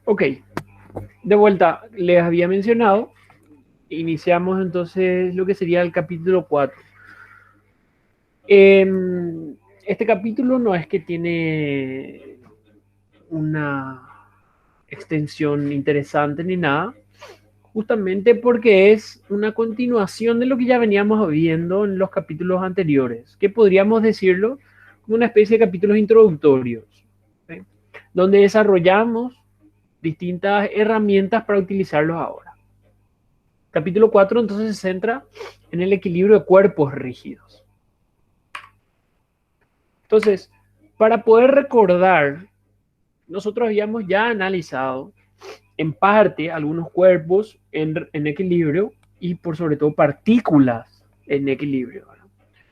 Ok, de vuelta, les había mencionado, iniciamos entonces lo que sería el capítulo 4. Este capítulo no es que tiene una extensión interesante ni nada, justamente porque es una continuación de lo que ya veníamos viendo en los capítulos anteriores, que podríamos decirlo como una especie de capítulos introductorios, ¿sí? Donde desarrollamos distintas herramientas para utilizarlos ahora. Capítulo 4 entonces se centra en el equilibrio de cuerpos rígidos. Entonces, para poder recordar, nosotros habíamos ya analizado en parte algunos cuerpos en equilibrio y por sobre todo partículas en equilibrio, ¿verdad?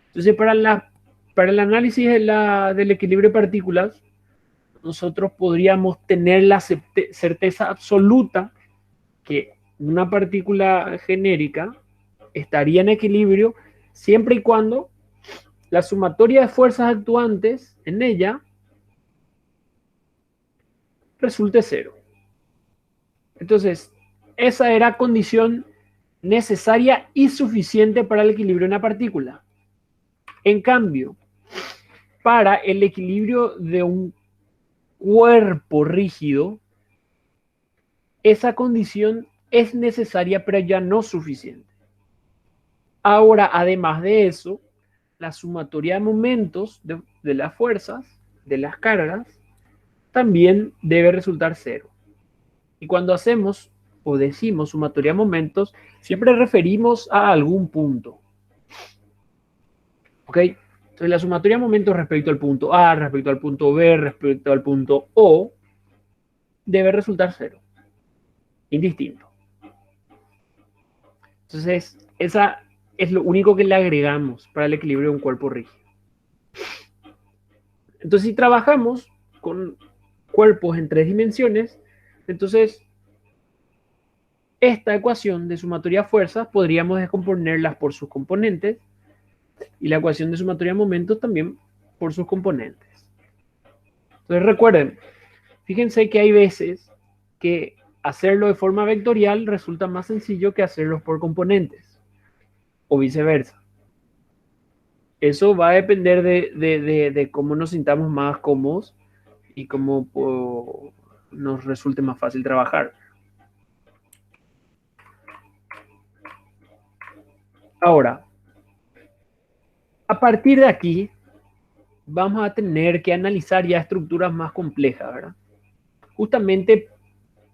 Entonces, para el análisis del equilibrio de partículas, nosotros podríamos tener la certeza absoluta que una partícula genérica estaría en equilibrio siempre y cuando la sumatoria de fuerzas actuantes en ella resulte cero. Entonces, esa era condición necesaria y suficiente para el equilibrio de una partícula. En cambio, para el equilibrio de un cuerpo rígido, esa condición es necesaria, pero ya no suficiente. Ahora, además de eso, la sumatoria de momentos de las fuerzas, de las cargas, también debe resultar cero. Y cuando hacemos o decimos sumatoria de momentos, siempre referimos a algún punto. ¿Ok? Entonces la sumatoria de momentos respecto al punto A, respecto al punto B, respecto al punto O, debe resultar cero, indistinto. Entonces, esa es lo único que le agregamos para el equilibrio de un cuerpo rígido. Entonces, si trabajamos con cuerpos en tres dimensiones, entonces esta ecuación de sumatoria de fuerzas podríamos descomponerlas por sus componentes y la ecuación de sumatoria de momentos también por sus componentes. Entonces recuerden, fíjense que hay veces que hacerlo de forma vectorial resulta más sencillo que hacerlo por componentes o viceversa. Eso va a depender de cómo nos sintamos más cómodos y cómo nos resulte más fácil trabajar. Ahora, a partir de aquí, vamos a tener que analizar ya estructuras más complejas, ¿verdad? Justamente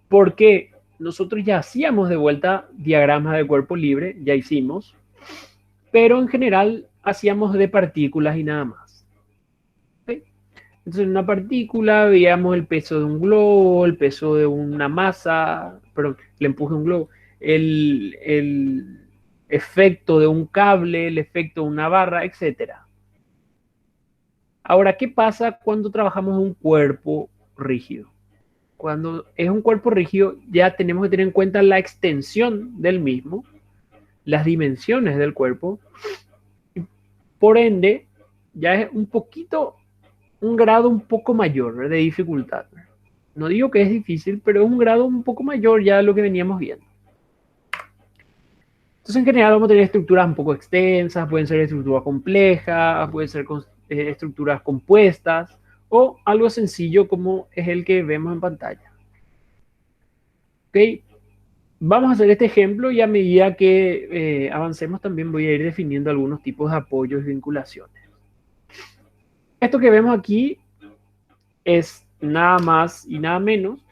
porque nosotros ya hacíamos de vuelta diagramas de cuerpo libre, ya hicimos, pero en general hacíamos de partículas y nada más. ¿Sí? Entonces, en una partícula veíamos el peso de un globo, el peso de una masa, perdón, el empuje de un globo, el efecto de un cable, el efecto de una barra, etcétera. Ahora, ¿qué pasa cuando trabajamos un cuerpo rígido? Cuando es un cuerpo rígido, ya tenemos que tener en cuenta la extensión del mismo, las dimensiones del cuerpo, y por ende, ya es un grado un poco mayor de dificultad. No digo que es difícil, pero es un grado un poco mayor ya de lo que veníamos viendo. Entonces, en general, vamos a tener estructuras un poco extensas, pueden ser estructuras complejas, pueden ser estructuras compuestas, o algo sencillo como es el que vemos en pantalla. ¿Ok? Vamos a hacer este ejemplo y a medida que avancemos también voy a ir definiendo algunos tipos de apoyos y vinculaciones. Esto que vemos aquí es nada más y nada menos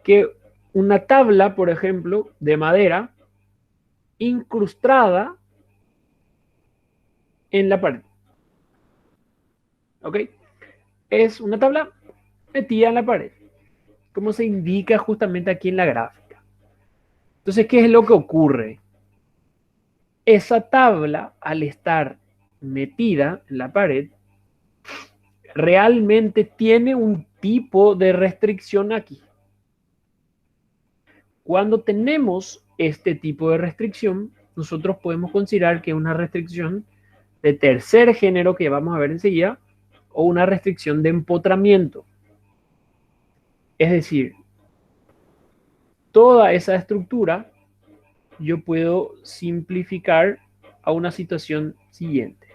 que una tabla, por ejemplo, de madera incrustada en la pared. ¿Ok? Es una tabla metida en la pared, como se indica justamente aquí en la gráfica. Entonces, ¿qué es lo que ocurre? Esa tabla, al estar metida en la pared, realmente tiene un tipo de restricción aquí. Cuando tenemos este tipo de restricción, nosotros podemos considerar que es una restricción de tercer género que vamos a ver enseguida, o una restricción de empotramiento. Es decir, toda esa estructura yo puedo simplificar a una situación siguiente.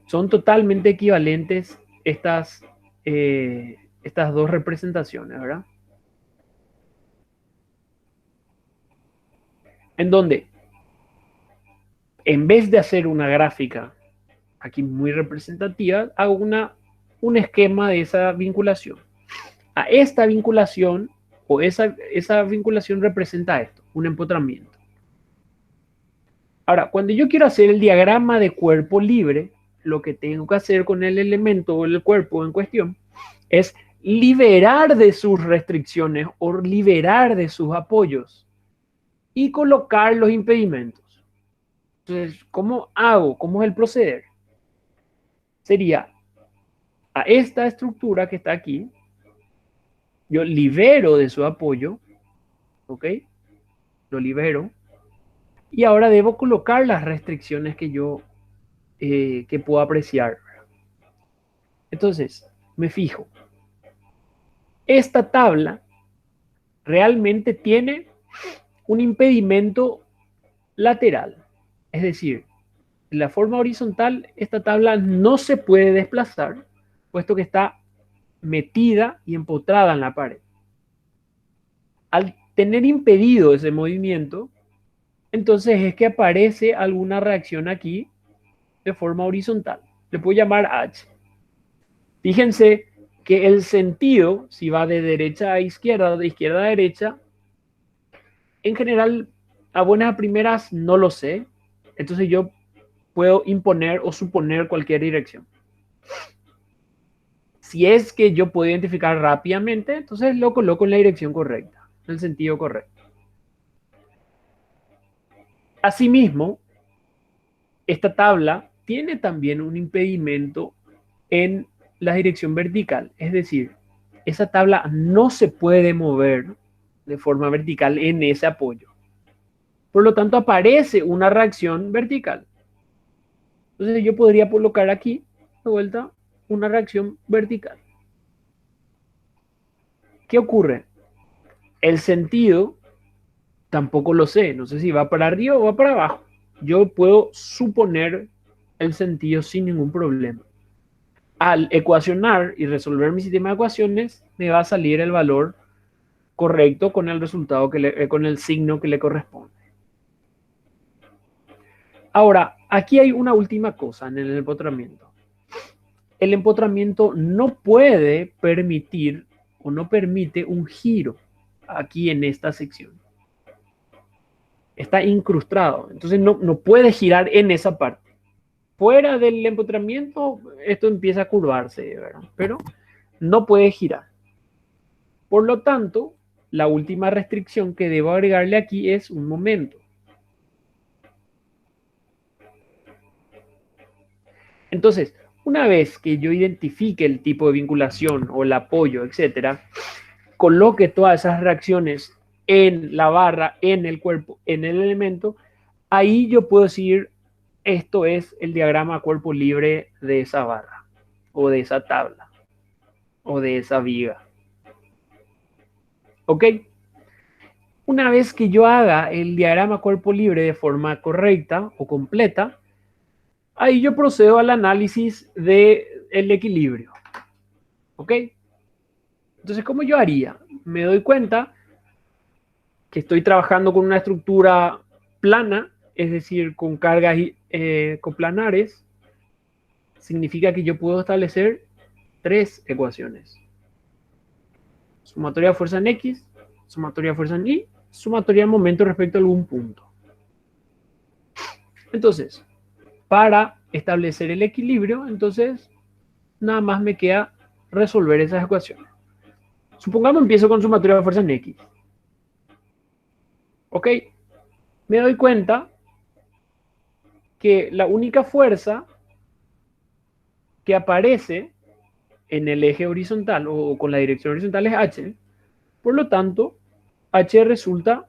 Son totalmente equivalentes estas dos representaciones, ¿verdad? En donde, en vez de hacer una gráfica aquí muy representativa, hago un esquema de esa vinculación. A esta vinculación, o esa vinculación representa esto, un empotramiento. Ahora, cuando yo quiero hacer el diagrama de cuerpo libre, lo que tengo que hacer con el elemento o el cuerpo en cuestión es liberar de sus restricciones o liberar de sus apoyos y colocar los impedimentos. Entonces, ¿cómo hago? ¿Cómo es el proceder? Sería a esta estructura que está aquí, yo libero de su apoyo, ¿ok? Lo libero. Y ahora debo colocar las restricciones que puedo apreciar. Entonces, me fijo. Esta tabla realmente tiene un impedimento lateral. Es decir, en la forma horizontal, esta tabla no se puede desplazar, puesto que está metida y empotrada en la pared. Al tener impedido ese movimiento, entonces es que aparece alguna reacción aquí de forma horizontal. Le puedo llamar H. Fíjense que el sentido, si va de derecha a izquierda o de izquierda a derecha, en general, a buenas a primeras no lo sé. Entonces yo puedo imponer o suponer cualquier dirección. Si es que yo puedo identificar rápidamente, entonces lo coloco en la dirección correcta, en el sentido correcto. Asimismo, esta tabla tiene también un impedimento en la dirección vertical, es decir, esa tabla no se puede mover de forma vertical en ese apoyo. Por lo tanto, aparece una reacción vertical. Entonces yo podría colocar aquí, de vuelta, una reacción vertical. ¿Qué ocurre? El sentido tampoco lo sé, no sé si va para arriba o va para abajo. Yo puedo suponer el sentido sin ningún problema. Al ecuacionar y resolver mi sistema de ecuaciones, me va a salir el valor correcto con el resultado con el signo que le corresponde. Ahora, aquí hay una última cosa en el empotramiento. El empotramiento no puede permitir o no permite un giro aquí en esta sección. Está incrustado, entonces no puede girar en esa parte. Fuera del empotramiento, esto empieza a curvarse, ¿verdad? Pero no puede girar. Por lo tanto, la última restricción que debo agregarle aquí es un momento. Entonces, una vez que yo identifique el tipo de vinculación o el apoyo, etcétera, coloque todas esas reacciones en la barra, en el cuerpo, en el elemento, ahí yo puedo decir, esto es el diagrama cuerpo libre de esa barra, o de esa tabla, o de esa viga. ¿Ok? Una vez que yo haga el diagrama cuerpo libre de forma correcta o completa, ahí yo procedo al análisis del equilibrio. ¿Ok? Entonces, ¿cómo yo haría? Me doy cuenta que estoy trabajando con una estructura plana, es decir, con cargas coplanares. Significa que yo puedo establecer tres ecuaciones. Sumatoria de fuerza en X, sumatoria de fuerza en Y, sumatoria de momento respecto a algún punto. Entonces, para establecer el equilibrio, entonces nada más me queda resolver esas ecuaciones. Supongamos empiezo con sumatoria de fuerza en X. Ok, me doy cuenta que la única fuerza que aparece en el eje horizontal o con la dirección horizontal es H. Por lo tanto, H resulta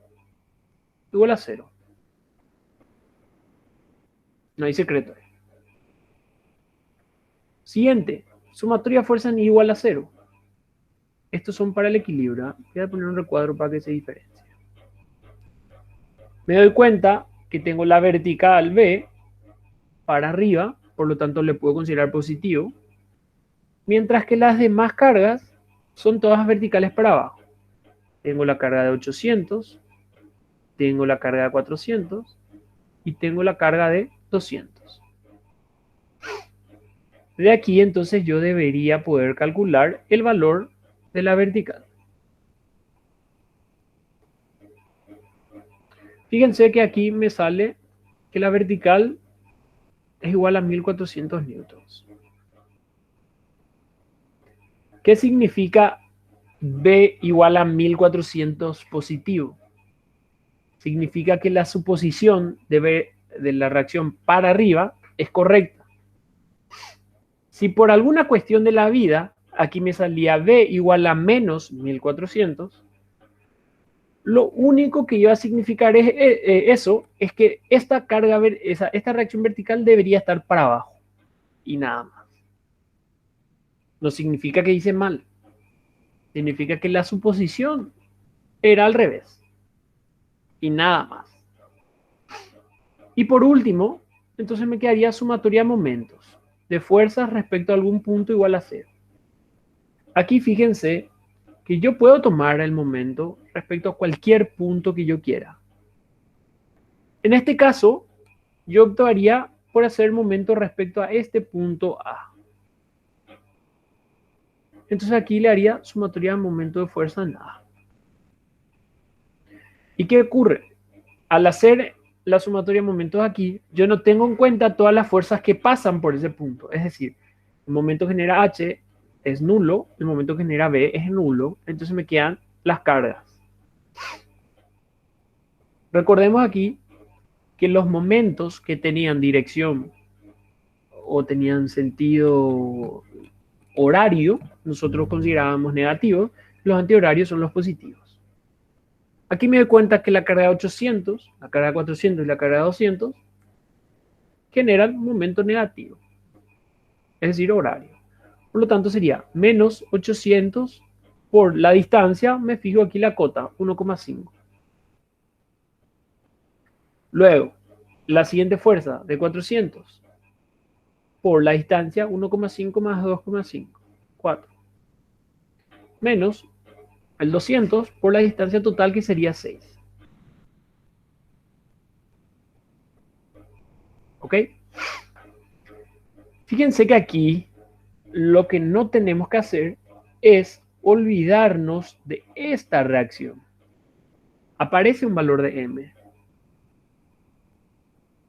igual a 0. No hay secreto. Siguiente, sumatoria de fuerza en igual a 0. Estos son para el equilibrio, ¿eh? Voy a poner un recuadro para que se diferencie. Me doy cuenta que tengo la vertical B para arriba, por lo tanto le puedo considerar positivo, mientras que las demás cargas son todas verticales para abajo. Tengo la carga de 800, tengo la carga de 400 y tengo la carga de 200. De aquí entonces yo debería poder calcular el valor de la vertical. Fíjense que aquí me sale que la vertical es igual a 1400 newtons. ¿Qué significa B igual a 1400 positivo? Significa que la suposición de la reacción para arriba es correcta. Si por alguna cuestión de la vida aquí me salía B igual a menos 1400, lo único que iba a significar eso es que esta carga, esta reacción vertical debería estar para abajo y nada más. No significa que hice mal, significa que la suposición era al revés y nada más. Y por último, entonces me quedaría sumatoria de momentos de fuerzas respecto a algún punto igual a 0. Aquí fíjense que yo puedo tomar el momento respecto a cualquier punto que yo quiera. En este caso, yo optaría por hacer momento respecto a este punto A. Entonces aquí le haría sumatoria de momento de fuerza en A. ¿Y qué ocurre? Al hacer la sumatoria de momentos aquí, yo no tengo en cuenta todas las fuerzas que pasan por ese punto. Es decir, el momento que genera H es nulo, el momento que genera B es nulo, entonces me quedan las cargas. Recordemos aquí que los momentos que tenían dirección o tenían sentido horario, nosotros considerábamos negativos, los antihorarios son los positivos. Aquí me doy cuenta que la carga de 800, la carga de 400 y la carga de 200 generan momento negativo, es decir, horario. Por lo tanto sería menos 800 por la distancia, me fijo aquí la cota, 1,5. Luego, la siguiente fuerza de 400 por la distancia, 1,5 más 2,5, 4. Menos el 200 por la distancia total, que sería 6. ¿Ok? Fíjense que aquí lo que no tenemos que hacer es olvidarnos de esta reacción. Aparece un valor de m.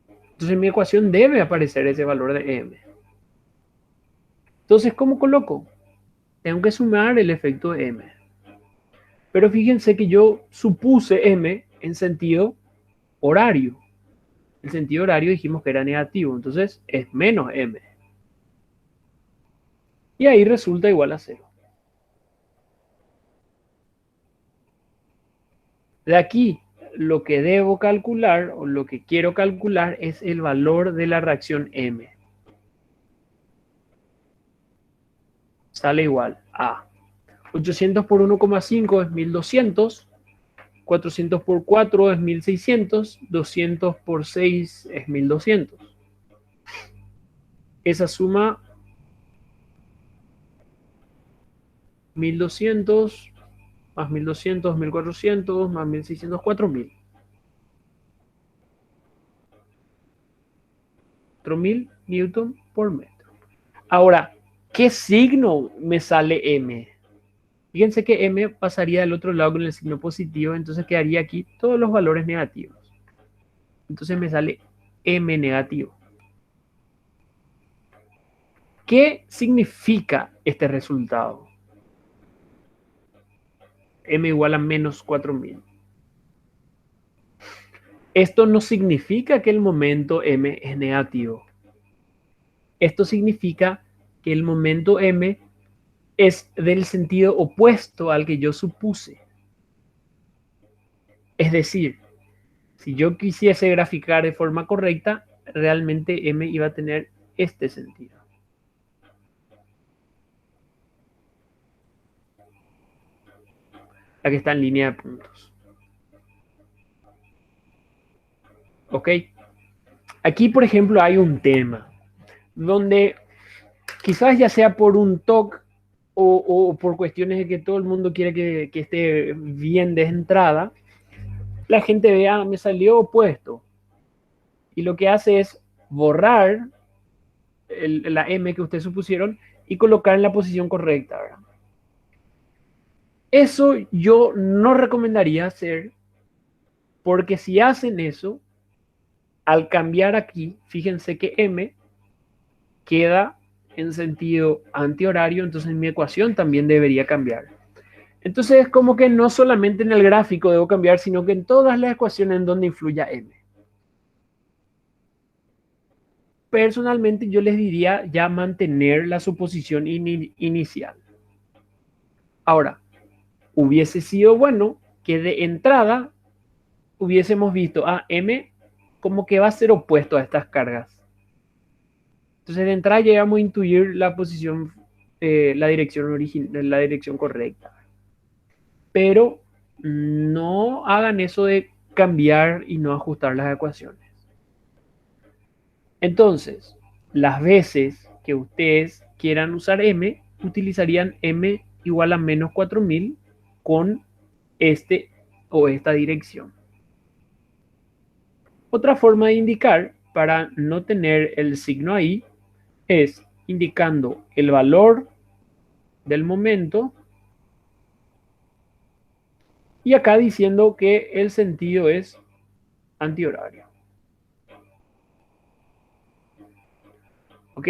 Entonces en mi ecuación debe aparecer ese valor de m. Entonces, ¿cómo coloco? Tengo que sumar el efecto de m. Pero fíjense que yo supuse m en sentido horario. El sentido horario dijimos que era negativo, entonces es menos m. Y ahí resulta igual a 0. De aquí, lo que debo calcular o lo que quiero calcular es el valor de la reacción m. Sale igual a 800 por 1,5 es 1200, 400 por 4 es 1600, 200 por 6 es 1200. Esa suma 1200 más 1200, 1400 más 1600, 4000. 4000 newton por metro. Ahora, ¿qué signo me sale m? Fíjense que m pasaría del otro lado con el signo positivo, entonces quedaría aquí todos los valores negativos. Entonces me sale m negativo. ¿Qué significa este resultado? M igual a menos 4000. Esto no significa que el momento m es negativo. Esto significa que el momento m es del sentido opuesto al que yo supuse. Es decir, si yo quisiese graficar de forma correcta, realmente m iba a tener este sentido. la que está en línea de puntos. ¿Ok? Aquí, por ejemplo, hay un tema donde quizás ya sea por un TOC o por cuestiones de que todo el mundo quiere que esté bien de entrada, la gente vea, me salió opuesto. Y lo que hace es borrar la M que ustedes supusieron y colocar en la posición correcta, ¿verdad? Eso yo no recomendaría hacer, porque si hacen eso, al cambiar aquí, fíjense que M queda en sentido antihorario, entonces mi ecuación también debería cambiar. Entonces es como que no solamente en el gráfico debo cambiar, sino que en todas las ecuaciones en donde influya M. Personalmente yo les diría ya mantener la suposición inicial. Ahora, hubiese sido bueno que de entrada hubiésemos visto a M como que va a ser opuesto a estas cargas. Entonces de entrada llegamos a intuir la posición, la dirección original, la dirección correcta. Pero no hagan eso de cambiar y no ajustar las ecuaciones. Entonces, las veces que ustedes quieran usar M, utilizarían M igual a menos 4000 con este o esta dirección. Otra forma de indicar para no tener el signo ahí es indicando el valor del momento y acá diciendo que el sentido es antihorario. ¿Ok?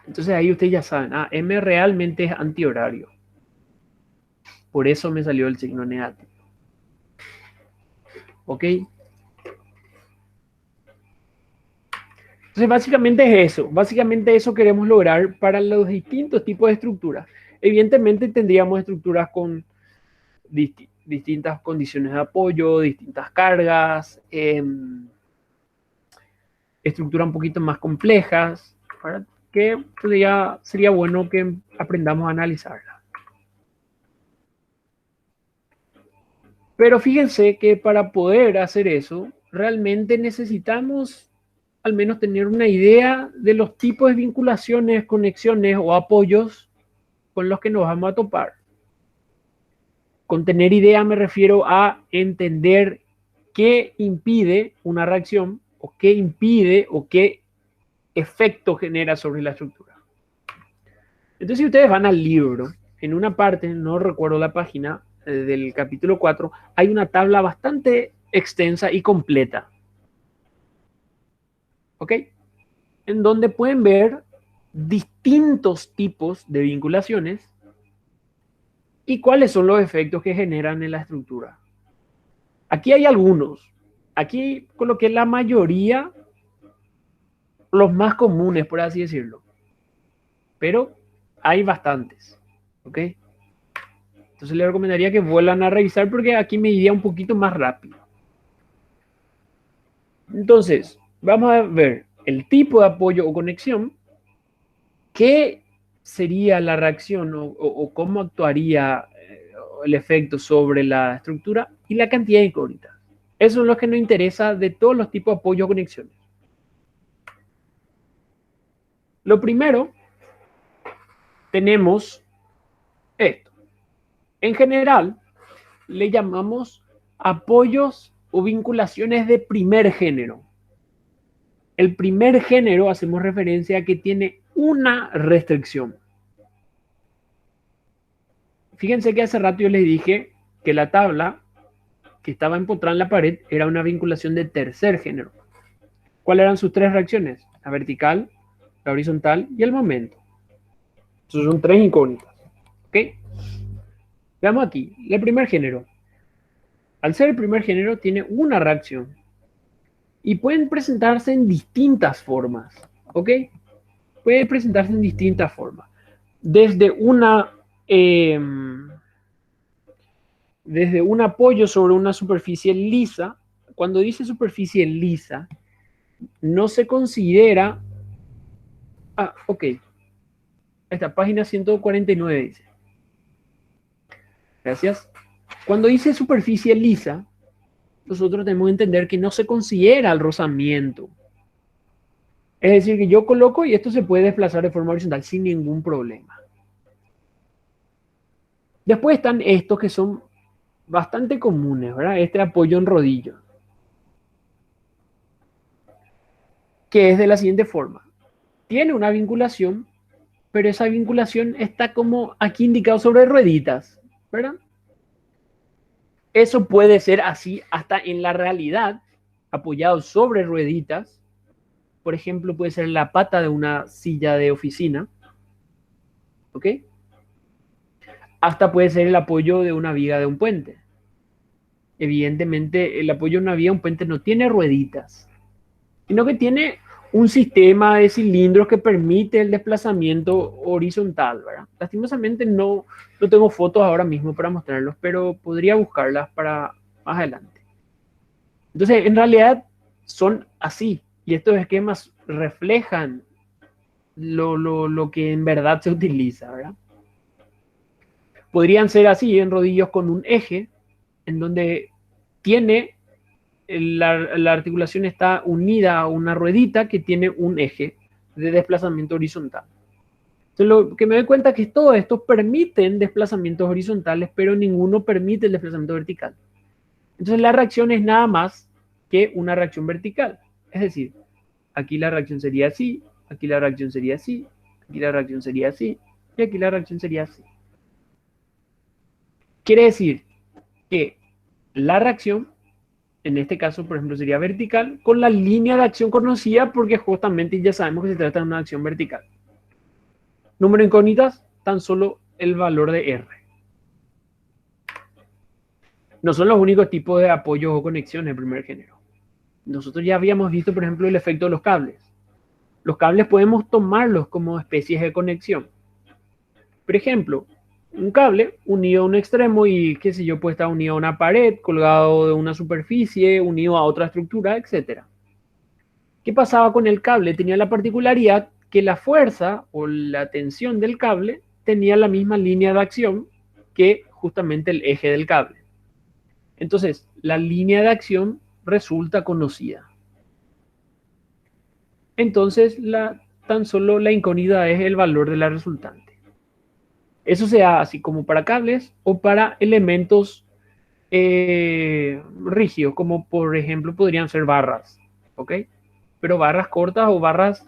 Entonces ahí ustedes ya saben, M realmente es antihorario. Por eso me salió el signo negativo. ¿Ok? Entonces básicamente es eso. Básicamente eso queremos lograr para los distintos tipos de estructuras. Evidentemente tendríamos estructuras con distintas condiciones de apoyo, distintas cargas, estructuras un poquito más complejas, para que sería bueno que aprendamos a analizarla. Pero fíjense que para poder hacer eso, realmente necesitamos al menos tener una idea de los tipos de vinculaciones, conexiones o apoyos con los que nos vamos a topar. Con tener idea me refiero a entender qué impide una reacción o qué impide o qué efecto genera sobre la estructura. Entonces, si ustedes van al libro, en una parte, no recuerdo la página, del capítulo 4, hay una tabla bastante extensa y completa. ¿Ok? En donde pueden ver distintos tipos de vinculaciones y cuáles son los efectos que generan en la estructura. Aquí hay algunos. Aquí coloqué la mayoría, los más comunes, por así decirlo. Pero hay bastantes. ¿Ok? Entonces les recomendaría que vuelvan a revisar porque aquí me iría un poquito más rápido. Entonces, vamos a ver el tipo de apoyo o conexión, qué sería la reacción o cómo actuaría el efecto sobre la estructura y la cantidad de incógnitas. Eso es lo que nos interesa de todos los tipos de apoyo o conexiones. Lo primero, tenemos esto. En general, le llamamos apoyos o vinculaciones de primer género. El primer género hacemos referencia a que tiene una restricción. Fíjense que hace rato yo les dije que la tabla que estaba empotrada en la pared era una vinculación de tercer género. ¿Cuáles eran sus tres reacciones? La vertical, la horizontal y el momento. Esos son tres incógnitas. ¿Ok? Veamos aquí. El primer género. Al ser el primer género, tiene una reacción. Y pueden presentarse en distintas formas. ¿Ok? Puede presentarse en distintas formas. Desde desde un apoyo sobre una superficie lisa. Cuando dice superficie lisa, no se considera... ok. Esta página 149 dice. Gracias. Cuando dice superficie lisa, nosotros tenemos que entender que no se considera el rozamiento. Es decir, que yo coloco y esto se puede desplazar de forma horizontal sin ningún problema. Después están estos que son bastante comunes, ¿verdad? Este apoyo en rodillo, que es de la siguiente forma. Tiene una vinculación, pero esa vinculación está como aquí indicado sobre rueditas, ¿verdad? Eso puede ser así hasta en la realidad, apoyado sobre rueditas. Por ejemplo, puede ser la pata de una silla de oficina, ¿ok? Hasta puede ser el apoyo de una viga de un puente. Evidentemente, el apoyo de una viga de un puente no tiene rueditas, sino que tiene un sistema de cilindros que permite el desplazamiento horizontal, ¿verdad? Lastimosamente no tengo fotos ahora mismo para mostrarlos, pero podría buscarlas para más adelante. Entonces, en realidad son así, y estos esquemas reflejan lo que en verdad se utiliza, ¿verdad? Podrían ser así en rodillos con un eje, en donde tiene la articulación está unida a una ruedita que tiene un eje de desplazamiento horizontal. Entonces, lo que me doy cuenta es que todos estos permiten desplazamientos horizontales, pero ninguno permite el desplazamiento vertical. Entonces, la reacción es nada más que una reacción vertical. Es decir, aquí la reacción sería así, aquí la reacción sería así, aquí la reacción sería así, y aquí la reacción sería así. Quiere decir que la reacción, en este caso, por ejemplo, sería vertical, con la línea de acción conocida, porque justamente ya sabemos que se trata de una acción vertical. Número de incógnitas, tan solo el valor de R. No son los únicos tipos de apoyos o conexiones del primer género. Nosotros ya habíamos visto, por ejemplo, el efecto de los cables. Los cables podemos tomarlos como especies de conexión. Por ejemplo, un cable unido a un extremo y, qué sé yo, puede estar unido a una pared, colgado de una superficie, unido a otra estructura, etc. ¿Qué pasaba con el cable? Tenía la particularidad que la fuerza o la tensión del cable tenía la misma línea de acción que justamente el eje del cable. Entonces, la línea de acción resulta conocida. Entonces, tan solo la incógnita es el valor de la resultante. Eso sea así como para cables o para elementos rígidos, como por ejemplo podrían ser barras, ¿ok? Pero barras cortas o barras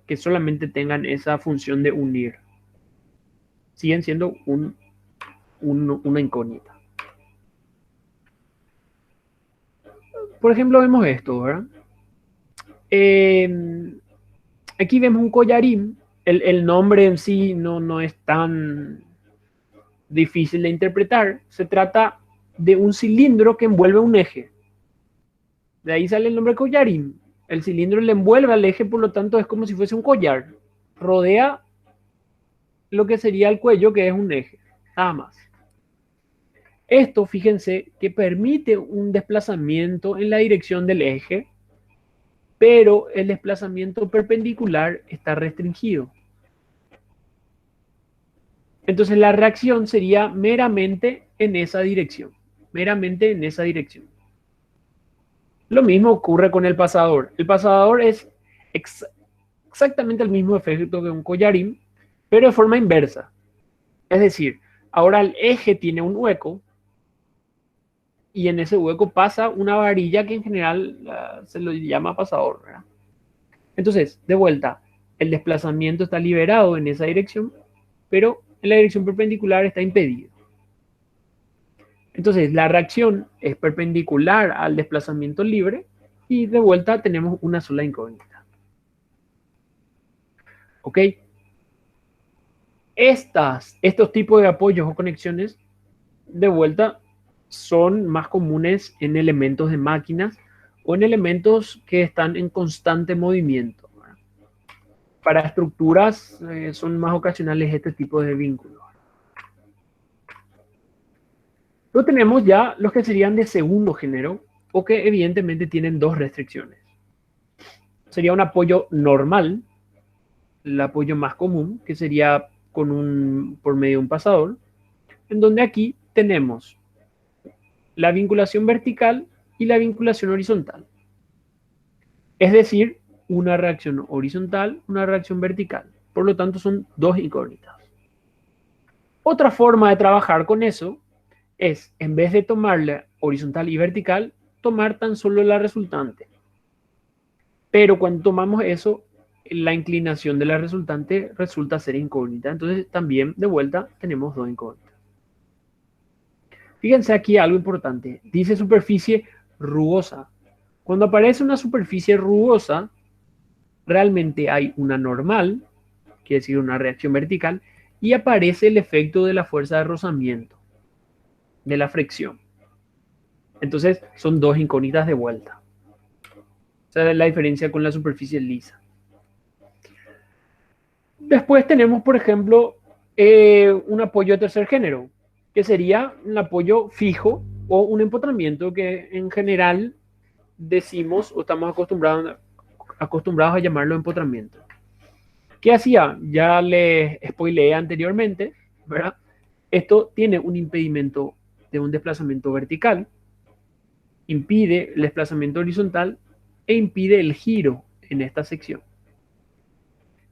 que solamente tengan esa función de unir. Siguen siendo una incógnita. Por ejemplo, vemos esto, ¿verdad? Aquí vemos un collarín. El nombre en sí no es tan difícil de interpretar. Se trata de un cilindro que envuelve un eje. De ahí sale el nombre collarín. El cilindro le envuelve al eje, por lo tanto es como si fuese un collar. Rodea lo que sería el cuello, que es un eje. Nada más. Esto, fíjense, que permite un desplazamiento en la dirección del eje, pero el desplazamiento perpendicular está restringido. Entonces la reacción sería meramente en esa dirección. Meramente en esa dirección. Lo mismo ocurre con el pasador. El pasador es exactamente el mismo efecto que un collarín, pero de forma inversa. Es decir, ahora el eje tiene un hueco y en ese hueco pasa una varilla que en general se lo llama pasador, ¿verdad? Entonces, de vuelta, el desplazamiento está liberado en esa dirección, pero en la dirección perpendicular está impedido. Entonces, la reacción es perpendicular al desplazamiento libre y de vuelta tenemos una sola incógnita. ¿Ok? Estos tipos de apoyos o conexiones, de vuelta, son más comunes en elementos de máquinas o en elementos que están en constante movimiento. Para estructuras son más ocasionales este tipo de vínculos. Luego tenemos ya los que serían de segundo género o que evidentemente tienen dos restricciones. Sería un apoyo normal, el apoyo más común, que sería por medio de un pasador, en donde aquí tenemos la vinculación vertical y la vinculación horizontal. Es decir, una reacción horizontal, una reacción vertical. Por lo tanto, son dos incógnitas. Otra forma de trabajar con eso es, en vez de tomarla horizontal y vertical, tomar tan solo la resultante. Pero cuando tomamos eso, la inclinación de la resultante resulta ser incógnita. Entonces, también, de vuelta, tenemos dos incógnitas. Fíjense aquí algo importante. Dice superficie rugosa. Cuando aparece una superficie rugosa, realmente hay una normal, quiere decir una reacción vertical, y aparece el efecto de la fuerza de rozamiento, de la fricción. Entonces, son dos incógnitas de vuelta. Esa es la diferencia con la superficie lisa. Después tenemos, por ejemplo, un apoyo de tercer género, que sería un apoyo fijo o un empotramiento que en general decimos o estamos acostumbrados a llamarlo empotramiento. ¿Qué hacía? Ya les spoileé anteriormente, ¿verdad? Esto tiene un impedimento de un desplazamiento vertical, impide el desplazamiento horizontal e impide el giro en esta sección.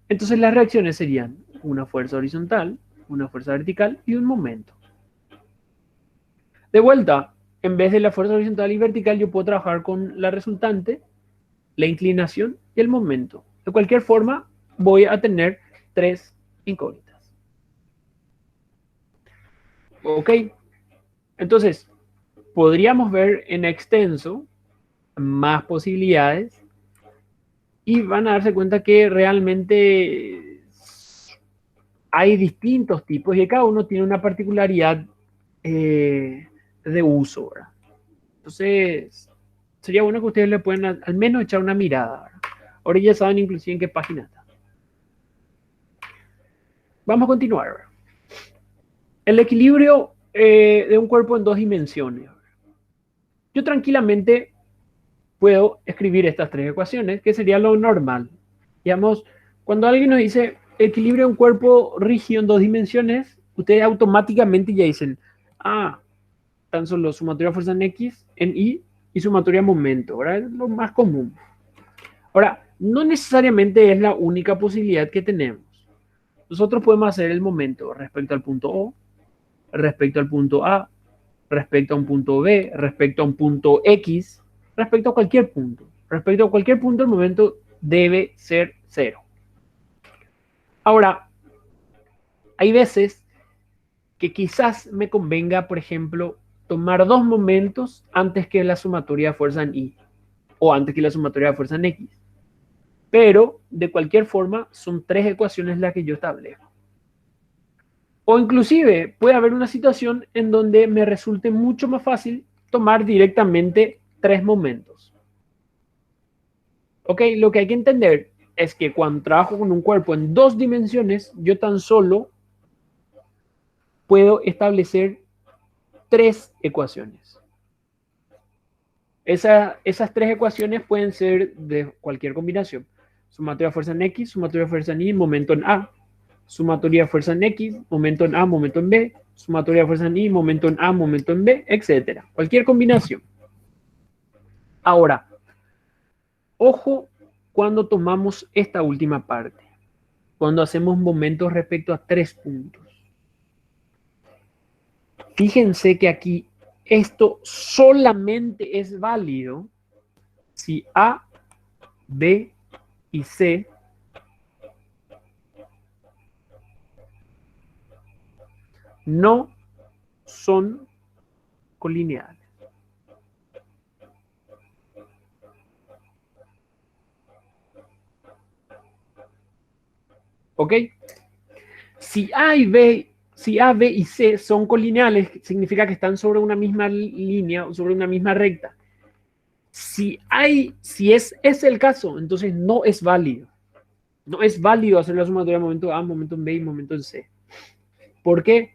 Entonces las reacciones serían una fuerza horizontal, una fuerza vertical y un momento. De vuelta, en vez de la fuerza horizontal y vertical, yo puedo trabajar con la resultante, la inclinación y el momento. De cualquier forma, voy a tener tres incógnitas. Ok, entonces podríamos ver en extenso más posibilidades y van a darse cuenta que realmente hay distintos tipos y cada uno tiene una particularidad de uso, ¿verdad? Entonces, sería bueno que ustedes le puedan al menos echar una mirada, ¿verdad? Ahora ya saben inclusive en qué página está. Vamos a continuar, ¿verdad? El equilibrio de un cuerpo en dos dimensiones, ¿verdad? Yo tranquilamente puedo escribir estas tres ecuaciones, que sería lo normal. Digamos, cuando alguien nos dice equilibrio de un cuerpo rígido en dos dimensiones, ustedes automáticamente ya dicen, ah, tan solo sumatoria de fuerza en X, en Y y sumatoria de momento, ¿verdad? Es lo más común. Ahora, no necesariamente es la única posibilidad que tenemos. Nosotros podemos hacer el momento respecto al punto O, respecto al punto A, respecto a un punto B, respecto a un punto X, respecto a cualquier punto. Respecto a cualquier punto, el momento debe ser cero. Ahora, hay veces que quizás me convenga, por ejemplo, tomar dos momentos antes que la sumatoria de fuerza en Y o antes que la sumatoria de fuerza en X. Pero, de cualquier forma, son tres ecuaciones las que yo establezco. O inclusive puede haber una situación en donde me resulte mucho más fácil tomar directamente tres momentos. Ok, lo que hay que entender es que cuando trabajo con un cuerpo en dos dimensiones, yo tan solo puedo establecer tres ecuaciones. Esas tres ecuaciones pueden ser de cualquier combinación. Sumatoria de fuerza en X, sumatoria de fuerza en Y, momento en A. Sumatoria de fuerza en X, momento en A, momento en B. Sumatoria de fuerza en Y, momento en A, momento en B, etc. Cualquier combinación. Ahora, ojo cuando tomamos esta última parte. Cuando hacemos momentos respecto a tres puntos. Fíjense que aquí esto solamente es válido si A, B y C no son colineales. ¿Ok? Si A B y C son colineales, significa que están sobre una misma línea o sobre una misma recta. Si es el caso, entonces no es válido. No es válido hacer la sumatoria de momento A, momento en B y momento en C. ¿Por qué?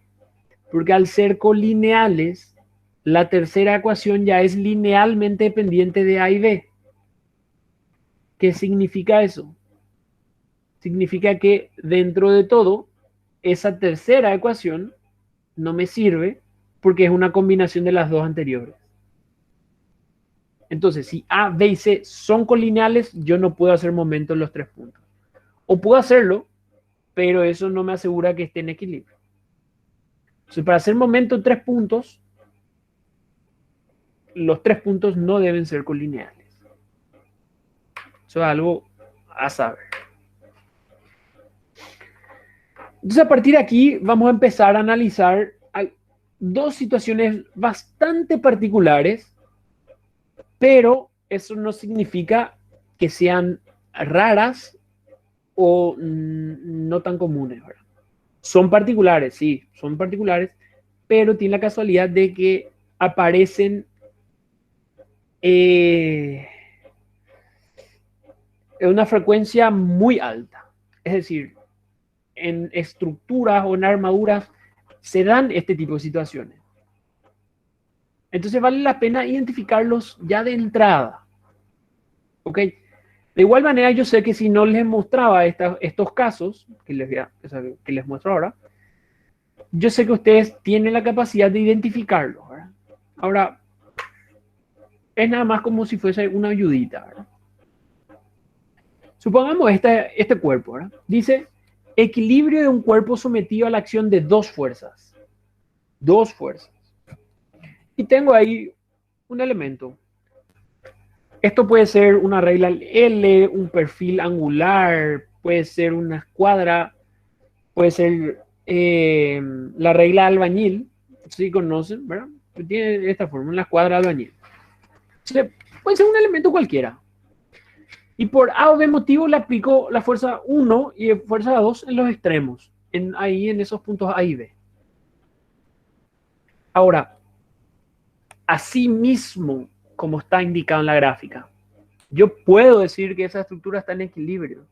Porque al ser colineales, la tercera ecuación ya es linealmente dependiente de A y B. ¿Qué significa eso? Significa que dentro de todo, esa tercera ecuación no me sirve porque es una combinación de las dos anteriores. Entonces, si A, B y C son colineales, yo no puedo hacer momento en los 3 puntos. O puedo hacerlo, pero eso no me asegura que esté en equilibrio. Entonces, para hacer momento en 3 puntos, los 3 puntos no deben ser colineales. Eso es algo a saber. Entonces, a partir de aquí, vamos a empezar a analizar dos situaciones bastante particulares, pero eso no significa que sean raras o no tan comunes, ¿verdad? Son particulares, sí, son particulares, pero tiene la casualidad de que aparecen en una frecuencia muy alta. Es decir, en estructuras o en armaduras se dan este tipo de situaciones. Entonces vale la pena identificarlos ya de entrada. ¿Ok? De igual manera, yo sé que si no les mostraba estos casos que les muestro ahora, yo sé que ustedes tienen la capacidad de identificarlos, ¿verdad? Ahora, es nada más como si fuese una ayudita, ¿verdad? Supongamos este cuerpo, ¿verdad? Dice, equilibrio de un cuerpo sometido a la acción de dos fuerzas. Dos fuerzas. Y tengo ahí un elemento. Esto puede ser una regla L, un perfil angular, puede ser una escuadra, puede ser la regla albañil, si conocen, ¿verdad? Tiene esta forma, la escuadra albañil. Entonces, puede ser un elemento cualquiera. Y por A o B motivo le aplico la fuerza 1 y fuerza 2 en los extremos, ahí en esos puntos A y B. Ahora, así mismo, como está indicado en la gráfica, yo puedo decir que esa estructura está en equilibrio.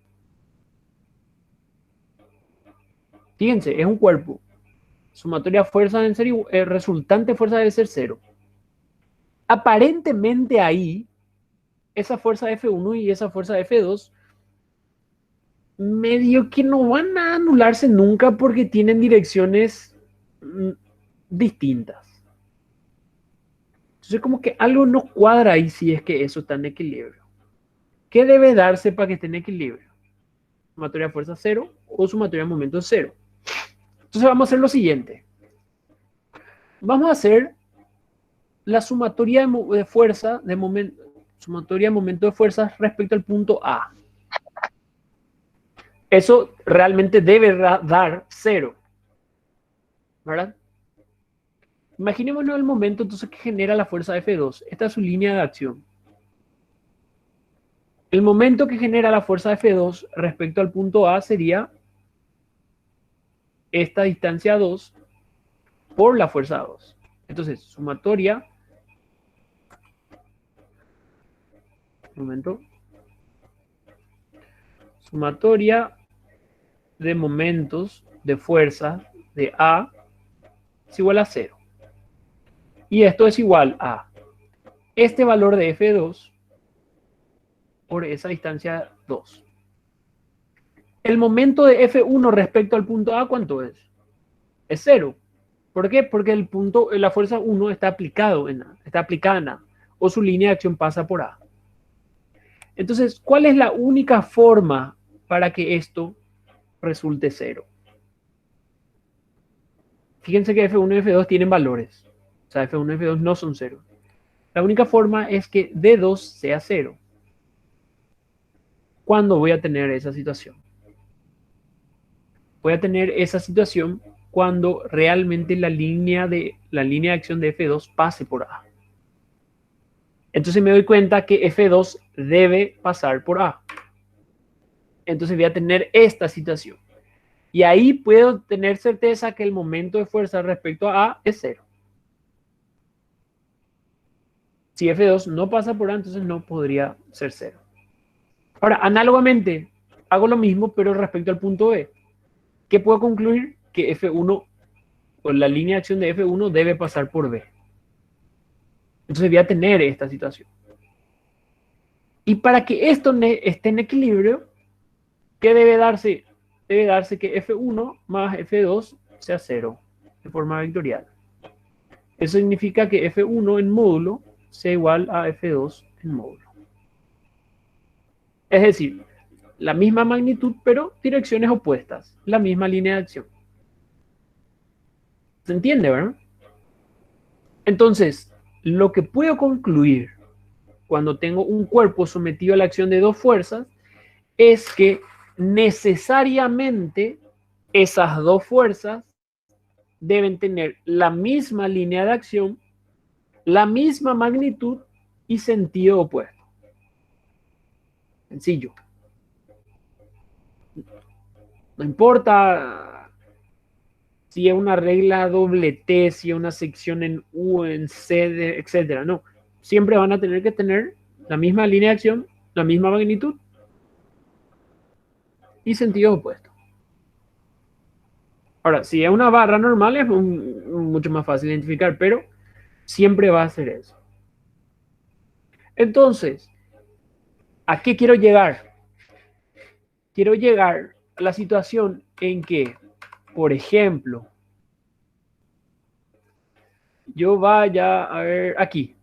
Fíjense, es un cuerpo. Sumatoria fuerza debe ser resultante fuerza debe ser 0. Aparentemente ahí, esa fuerza F1 y esa fuerza F2 medio que no van a anularse nunca porque tienen direcciones distintas. Entonces como que algo no cuadra ahí si es que eso está en equilibrio. ¿Qué debe darse para que esté en equilibrio? Sumatoria de fuerza 0 o sumatoria de momento 0. Entonces vamos a hacer lo siguiente. Vamos a hacer la sumatoria de fuerza de momento, sumatoria de momento de fuerzas respecto al punto A. Eso realmente debe dar 0. ¿Verdad? Imaginémonos el momento entonces que genera la fuerza F2. Esta es su línea de acción. El momento que genera la fuerza F2 respecto al punto A sería esta distancia 2 por la fuerza 2. Entonces, sumatoria. Un momento. Sumatoria de momentos de fuerza de A es igual a 0. Y esto es igual a este valor de F2 por esa distancia 2. El momento de F1 respecto al punto A, ¿cuánto es? Es 0. ¿Por qué? Porque el punto, la fuerza 1 está aplicada en A, o su línea de acción pasa por A. Entonces, ¿cuál es la única forma para que esto resulte 0? Fíjense que F1 y F2 tienen valores. O sea, F1 y F2 no son 0. La única forma es que D2 sea 0. ¿Cuándo voy a tener esa situación? Voy a tener esa situación cuando realmente la línea de acción de F2 pase por A. Entonces me doy cuenta que F2 debe pasar por A. Entonces voy a tener esta situación. Y ahí puedo tener certeza que el momento de fuerza respecto a A es 0. Si F2 no pasa por A, entonces no podría ser 0. Ahora, análogamente, hago lo mismo, pero respecto al punto B. ¿Qué puedo concluir? Que F1, o la línea de acción de F1 debe pasar por B. Entonces voy a tener esta situación. Y para que esto esté en equilibrio, ¿qué debe darse? Debe darse que F1 más F2 sea 0 de forma vectorial. Eso significa que F1 en módulo sea igual a F2 en módulo. Es decir, la misma magnitud, pero direcciones opuestas, la misma línea de acción. ¿Se entiende, verdad? Entonces, lo que puedo concluir cuando tengo un cuerpo sometido a la acción de dos fuerzas es que necesariamente esas dos fuerzas deben tener la misma línea de acción, la misma magnitud y sentido opuesto. Sencillo. No importa si es una regla doble T, si es una sección en U, en C, etcétera. No. Siempre van a tener que tener la misma línea de acción, la misma magnitud y sentido opuesto. Ahora, si es una barra normal es mucho más fácil identificar, pero siempre va a ser eso. Entonces, ¿a qué quiero llegar? Quiero llegar a la situación en que, por ejemplo, yo vaya a ver aquí,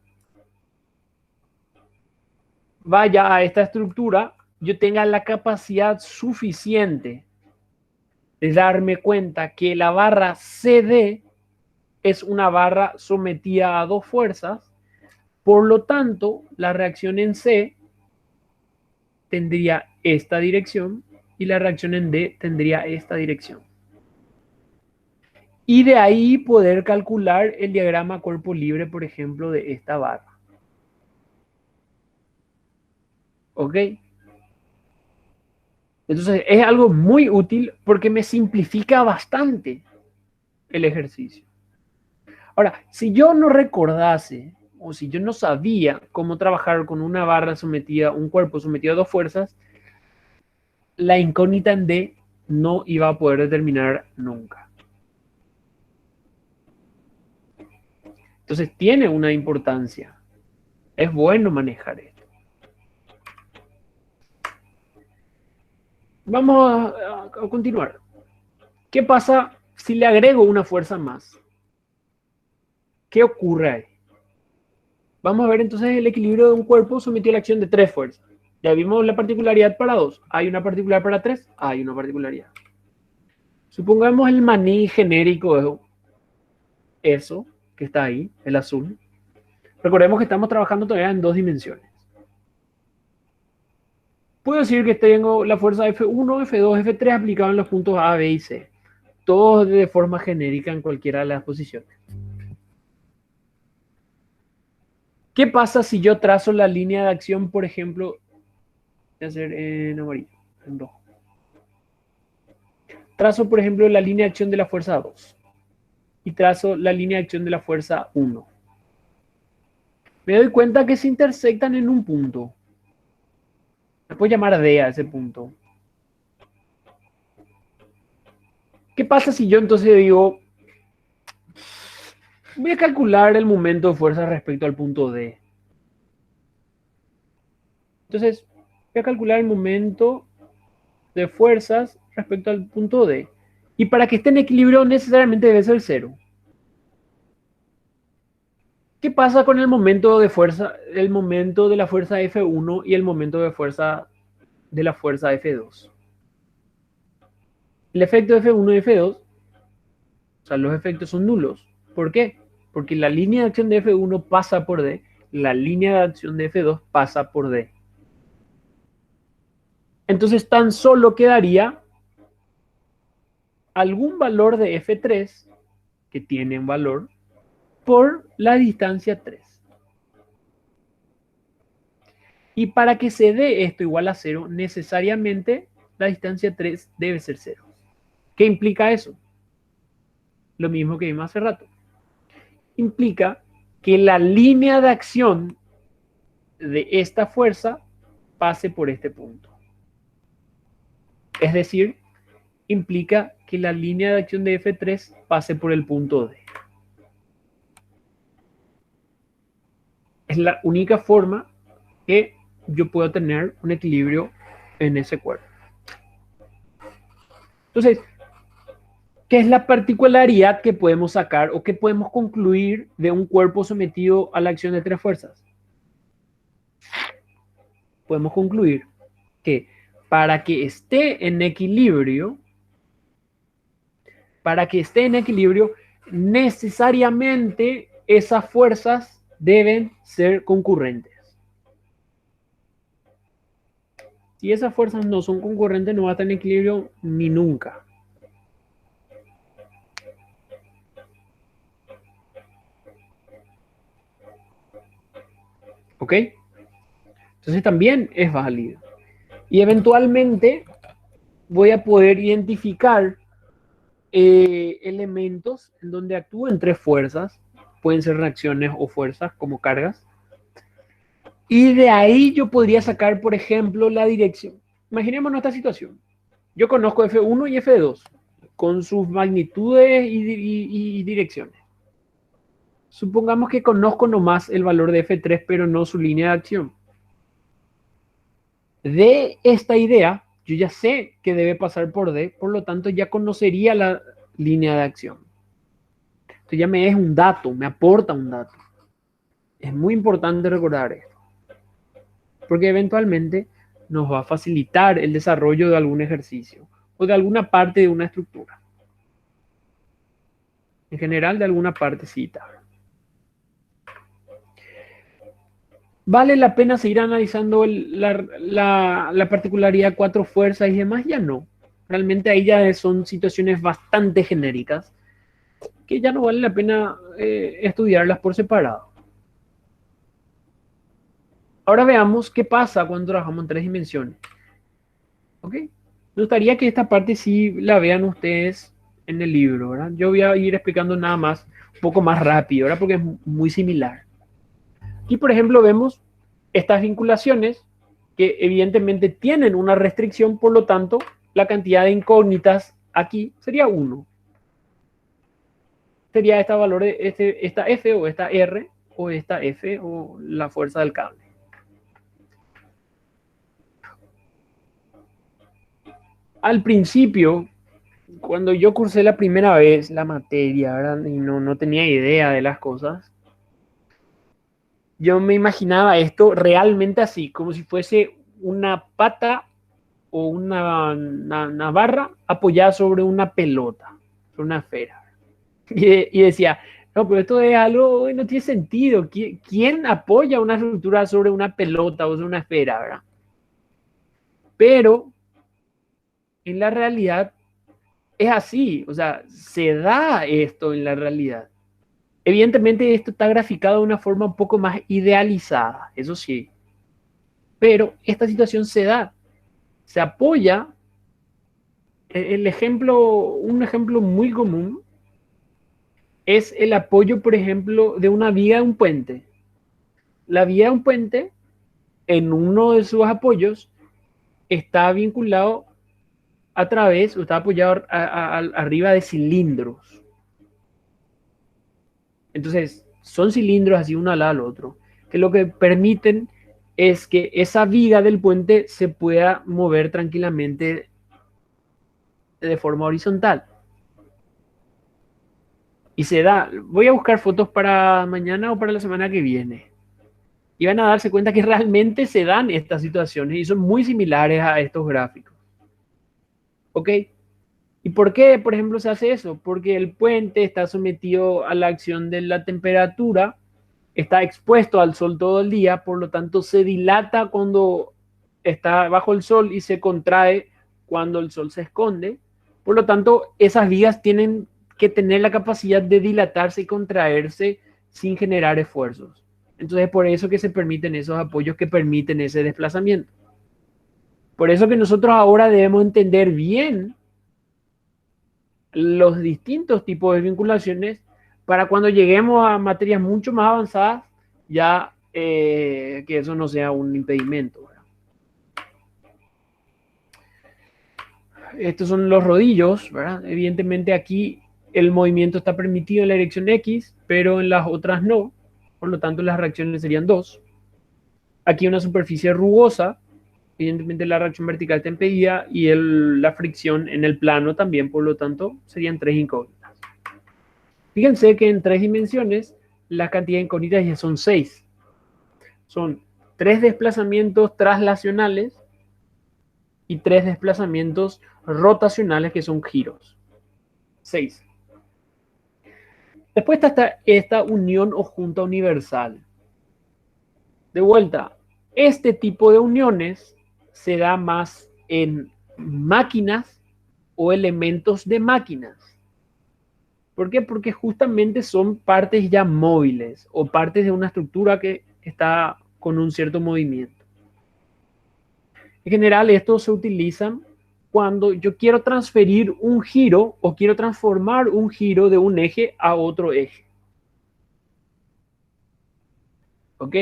vaya a esta estructura, yo tenga la capacidad suficiente de darme cuenta que la barra CD es una barra sometida a dos fuerzas, por lo tanto, la reacción en C tendría esta dirección y la reacción en D tendría esta dirección. Y de ahí poder calcular el diagrama cuerpo libre, por ejemplo, de esta barra. ¿Ok? Entonces es algo muy útil porque me simplifica bastante el ejercicio. Ahora, si yo no recordase o si yo no sabía cómo trabajar con una barra sometida, un cuerpo sometido a dos fuerzas, la incógnita en D no iba a poder determinar nunca. Entonces tiene una importancia. Es bueno manejar esto. Vamos a continuar. ¿Qué pasa si le agrego una fuerza más? ¿Qué ocurre ahí? Vamos a ver entonces el equilibrio de un cuerpo sometido a la acción de tres fuerzas. Ya vimos la particularidad para dos. ¿Hay una particular para tres? Hay una particularidad. Supongamos el maní genérico, eso que está ahí, el azul. Recordemos que estamos trabajando todavía en dos dimensiones. Puedo decir que tengo la fuerza F1, F2, F3 aplicado en los puntos A, B y C. Todos de forma genérica en cualquiera de las posiciones. ¿Qué pasa si yo trazo la línea de acción, por ejemplo, voy a hacer en amarillo, en rojo? Trazo, por ejemplo, la línea de acción de la fuerza 2 y trazo la línea de acción de la fuerza 1. Me doy cuenta que se intersectan en un punto. Me puedo llamar D a ese punto. ¿Qué pasa si yo entonces digo, voy a calcular el momento de fuerza respecto al punto D? Entonces, voy a calcular el momento de fuerzas respecto al punto D. Y para que esté en equilibrio necesariamente debe ser cero. ¿Qué pasa con el momento de fuerza, el momento de la fuerza F1 y el momento de la fuerza F2? El efecto de F1 y F2, o sea, los efectos son nulos. ¿Por qué? Porque la línea de acción de F1 pasa por D, la línea de acción de F2 pasa por D. Entonces tan solo quedaría algún valor de F3 que tiene un valor por la distancia 3. Y para que se dé esto igual a 0, necesariamente la distancia 3 debe ser 0. ¿Qué implica eso? Lo mismo que vimos hace rato. Implica que la línea de acción de esta fuerza pase por este punto. Es decir, implica que la línea de acción de F3 pase por el punto D. Es la única forma que yo puedo tener un equilibrio en ese cuerpo. Entonces, ¿Qué es la particularidad que podemos sacar o que podemos concluir de un cuerpo sometido a la acción de tres fuerzas? Podemos concluir que para que esté en equilibrio, necesariamente esas fuerzas deben ser concurrentes. Si esas fuerzas no son concurrentes, no va a estar en equilibrio ni nunca. ¿Ok? Entonces también es válido. Y eventualmente voy a poder identificar elementos en donde actúan tres fuerzas. Pueden ser reacciones o fuerzas como cargas. Y de ahí yo podría sacar, por ejemplo, la dirección. Imaginemos esta situación. Yo conozco F1 y F2 con sus magnitudes y direcciones. Supongamos que conozco nomás el valor de F3, pero no su línea de acción. De esta idea, yo ya sé que debe pasar por D, por lo tanto ya conocería la línea de acción. Esto ya me es un dato, me aporta un dato. Es muy importante recordar esto, porque eventualmente nos va a facilitar el desarrollo de algún ejercicio o de alguna parte de una estructura. En general, de alguna partecita. ¿Vale la pena seguir analizando la particularidad cuatro fuerzas y demás? Ya no. Realmente ahí ya son situaciones bastante genéricas que ya no vale la pena estudiarlas por separado. Ahora veamos qué pasa cuando trabajamos en tres dimensiones. ¿Ok? Me gustaría que esta parte sí la vean ustedes en el libro, ¿verdad? Yo voy a ir explicando nada más, un poco más rápido, ¿verdad? Porque es muy similar. Aquí, por ejemplo, vemos estas vinculaciones que evidentemente tienen una restricción, por lo tanto, la cantidad de incógnitas aquí sería 1. Sería esta valor de esta F o esta R o esta F o la fuerza del cable. Al principio, cuando yo cursé la primera vez la materia, ¿verdad? Y no tenía idea de las cosas, yo me imaginaba esto realmente así, como si fuese una pata o una barra apoyada sobre una pelota, sobre una esfera. Y decía, no, pero esto es algo que no tiene sentido. ¿Quién apoya una estructura sobre una pelota o sobre una esfera, verdad? Pero en la realidad es así, o sea, se da esto en la realidad. Evidentemente esto está graficado de una forma un poco más idealizada, eso sí. Pero esta situación se da, se apoya. Un ejemplo muy común es el apoyo, por ejemplo, de una viga de un puente. La viga de un puente, en uno de sus apoyos, está vinculado a través, o está apoyado arriba de cilindros. Entonces, son cilindros así uno al lado del otro, que lo que permiten es que esa viga del puente se pueda mover tranquilamente de forma horizontal. Y se da, voy a buscar fotos para mañana o para la semana que viene. Y van a darse cuenta que realmente se dan estas situaciones y son muy similares a estos gráficos. ¿Ok? ¿Y por qué, por ejemplo, se hace eso? Porque el puente está sometido a la acción de la temperatura, está expuesto al sol todo el día, por lo tanto se dilata cuando está bajo el sol y se contrae cuando el sol se esconde. Por lo tanto, esas vigas tienen que tener la capacidad de dilatarse y contraerse sin generar esfuerzos. Entonces, por eso que se permiten esos apoyos que permiten ese desplazamiento. Por eso que nosotros ahora debemos entender bien los distintos tipos de vinculaciones para cuando lleguemos a materias mucho más avanzadas, ya que eso no sea un impedimento. ¿Verdad? Estos son los rodillos, ¿verdad? Evidentemente aquí el movimiento está permitido en la dirección X, pero en las otras no. Por lo tanto, las reacciones serían 2. Aquí una superficie rugosa, Evidentemente la reacción vertical está impedida y la fricción en el plano también, por lo tanto, serían 3 incógnitas. Fíjense que en 3 dimensiones la cantidad de incógnitas ya son 6. Son 3 desplazamientos traslacionales y 3 desplazamientos rotacionales que son giros. 6. Después está esta unión o junta universal. De vuelta, este tipo de uniones se da más en máquinas o elementos de máquinas. ¿Por qué? Porque justamente son partes ya móviles o partes de una estructura que está con un cierto movimiento. En general, estos se utilizan cuando yo quiero transferir un giro o quiero transformar un giro de un eje a otro eje. ¿Ok?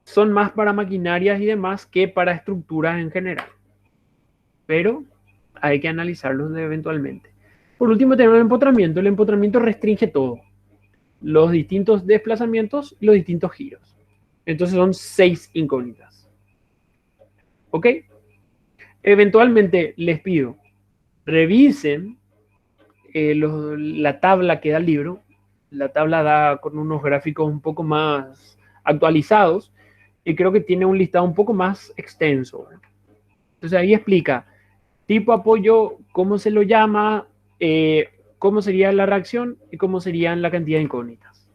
Son más para maquinarias y demás que para estructuras en general. Pero hay que analizarlos eventualmente. Por último, tenemos el empotramiento. El empotramiento restringe todo. Los distintos desplazamientos y los distintos giros. Entonces son 6 incógnitas. ¿Ok? Eventualmente les pido, revisen la tabla que da el libro. La tabla da con unos gráficos un poco más actualizados y creo que tiene un listado un poco más extenso. Entonces ahí explica tipo apoyo, cómo se lo llama, cómo sería la reacción y cómo serían la cantidad de incógnitas.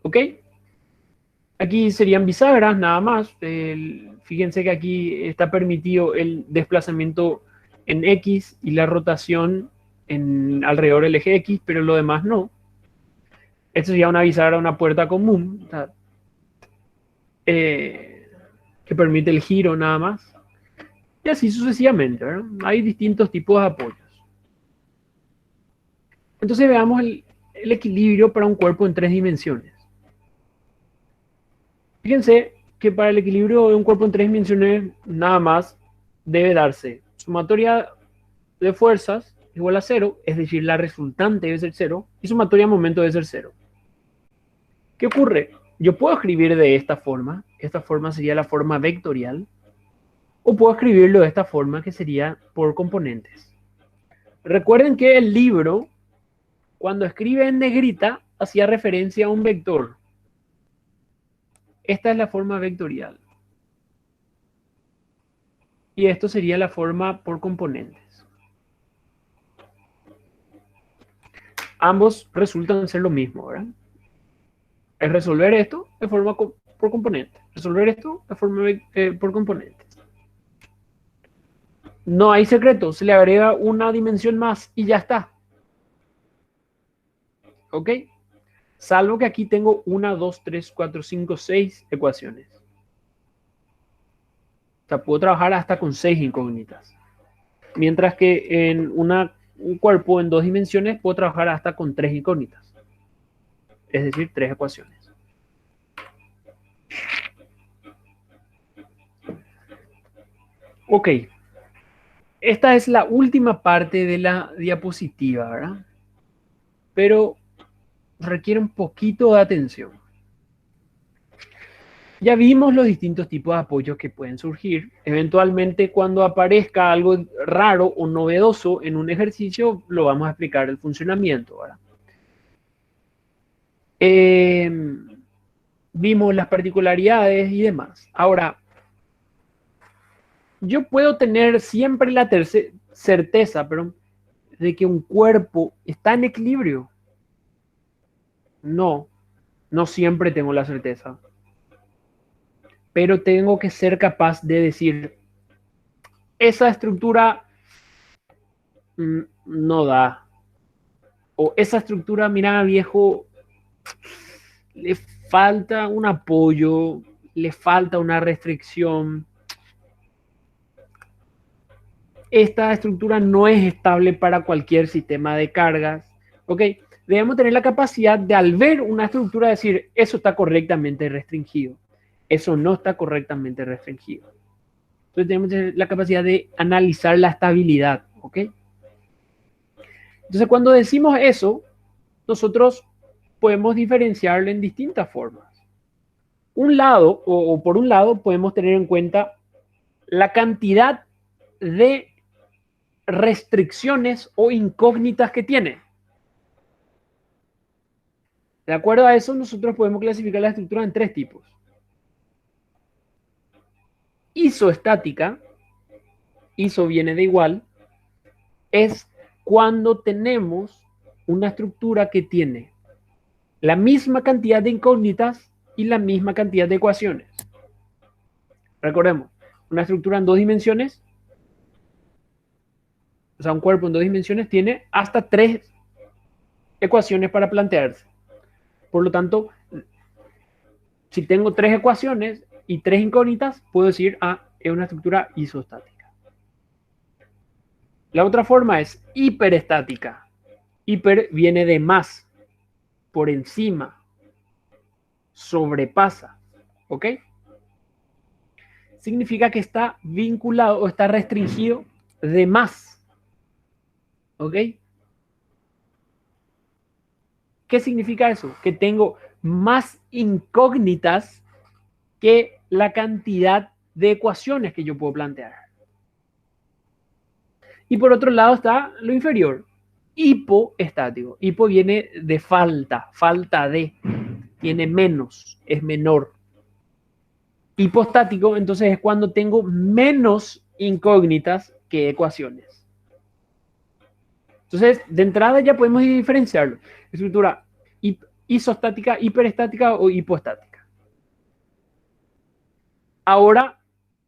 ¿Ok? Aquí serían bisagras nada más. Fíjense que aquí está permitido el desplazamiento en X y la rotación alrededor del eje X, pero lo demás no. Esto sería una bisagra, una puerta común, o sea, que permite el giro nada más. Y así sucesivamente, ¿verdad? Hay distintos tipos de apoyos. Entonces veamos el equilibrio para un cuerpo en 3 dimensiones. Fíjense que para el equilibrio de un cuerpo en 3 dimensiones nada más debe darse sumatoria de fuerzas igual a 0, es decir, la resultante debe ser 0 y sumatoria de momento debe ser 0. ¿Qué ocurre? Yo puedo escribir de esta forma sería la forma vectorial, o puedo escribirlo de esta forma que sería por componentes. Recuerden que el libro, cuando escribe en negrita, hacía referencia a un vector. Esta es la forma vectorial. Y esto sería la forma por componentes. Ambos resultan ser lo mismo, ¿verdad? Es resolver esto de forma por componente. Resolver esto de forma por componente. No hay secreto, se le agrega una dimensión más y ya está. ¿Ok? Salvo que aquí tengo 1, 2, 3, 4, 5, 6 ecuaciones. O sea, puedo trabajar hasta con 6 incógnitas. Mientras que en un cuerpo en 2 dimensiones puedo trabajar hasta con 3 incógnitas. Es decir, 3 ecuaciones. Ok. Esta es la última parte de la diapositiva, ¿verdad? Pero requiere un poquito de atención. Ya vimos los distintos tipos de apoyos que pueden surgir. Eventualmente, cuando aparezca algo raro o novedoso en un ejercicio, lo vamos a explicar el funcionamiento, ¿verdad? Vimos las particularidades y demás. Ahora, yo puedo tener siempre la certeza, de que un cuerpo está en equilibrio. No, no siempre tengo la certeza. Pero tengo que ser capaz de decir, esa estructura no da. O esa estructura, mira, viejo, le falta un apoyo, le falta una restricción. Esta estructura no es estable para cualquier sistema de cargas. ¿Ok? Debemos tener la capacidad de, al ver una estructura, decir, eso está correctamente restringido. Eso no está correctamente restringido. Entonces tenemos la capacidad de analizar la estabilidad. ¿Ok? Entonces cuando decimos eso, nosotros podemos diferenciarlo en distintas formas. Un lado, o por un lado, podemos tener en cuenta la cantidad de restricciones o incógnitas que tiene. De acuerdo a eso, nosotros podemos clasificar la estructura en tres tipos. Isoestática, iso viene de igual, es cuando tenemos una estructura que tiene la misma cantidad de incógnitas y la misma cantidad de ecuaciones. Recordemos, una estructura en dos dimensiones, o sea, un cuerpo en dos dimensiones tiene hasta tres ecuaciones para plantearse. Por lo tanto, si tengo tres ecuaciones y tres incógnitas, puedo decir, es una estructura isostática. La otra forma es hiperestática. Hiper viene de más, por encima, sobrepasa, ¿ok? Significa que está vinculado o está restringido de más, ¿ok? ¿Qué significa eso? Que tengo más incógnitas que la cantidad de ecuaciones que yo puedo plantear. Y por otro lado está lo inferior, hipoestático. Hipo viene de falta, falta de, tiene menos, es menor. Hipostático, entonces es cuando tengo menos incógnitas que ecuaciones. Entonces, de entrada ya podemos diferenciarlo. Estructura isostática, hiperestática o hipostática. Ahora,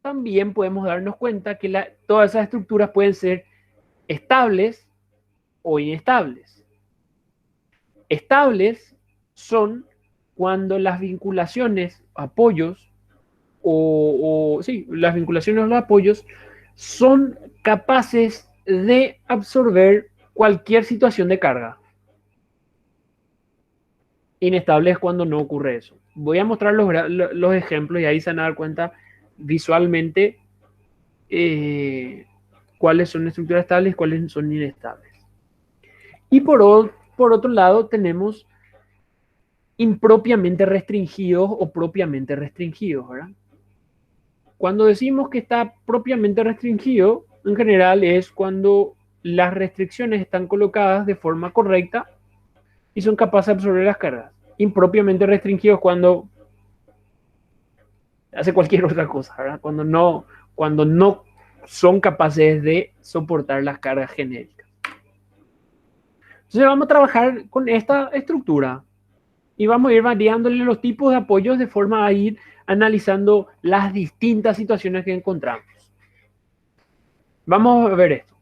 también podemos darnos cuenta que todas esas estructuras pueden ser estables o inestables. Estables son cuando las vinculaciones, apoyos, sí, las vinculaciones o los apoyos son capaces de absorber cualquier situación de carga. Inestable es cuando no ocurre eso. Voy a mostrar los ejemplos y ahí se van a dar cuenta visualmente cuáles son estructuras estables y cuáles son inestables. Y por otro lado tenemos impropiamente restringidos o propiamente restringidos, ¿verdad? Cuando decimos que está propiamente restringido, en general es cuando las restricciones están colocadas de forma correcta y son capaces de absorber las cargas. Impropiamente restringidos cuando hace cualquier otra cosa, ¿verdad? Cuando no son capaces de soportar las cargas genéricas. Entonces vamos a trabajar con esta estructura y vamos a ir variándole los tipos de apoyos de forma a ir analizando las distintas situaciones que encontramos. Vamos a ver esto.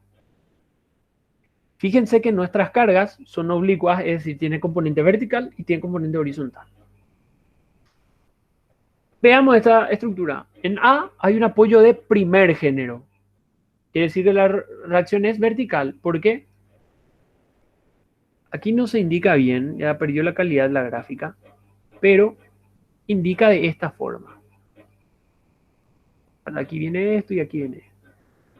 Fíjense que nuestras cargas son oblicuas, es decir, tiene componente vertical y tiene componente horizontal. Veamos esta estructura. En A hay un apoyo de primer género. Quiere decir que la reacción es vertical. ¿Por qué? Aquí no se indica bien, ya perdió la calidad de la gráfica, pero indica de esta forma. Aquí viene esto y aquí viene esto.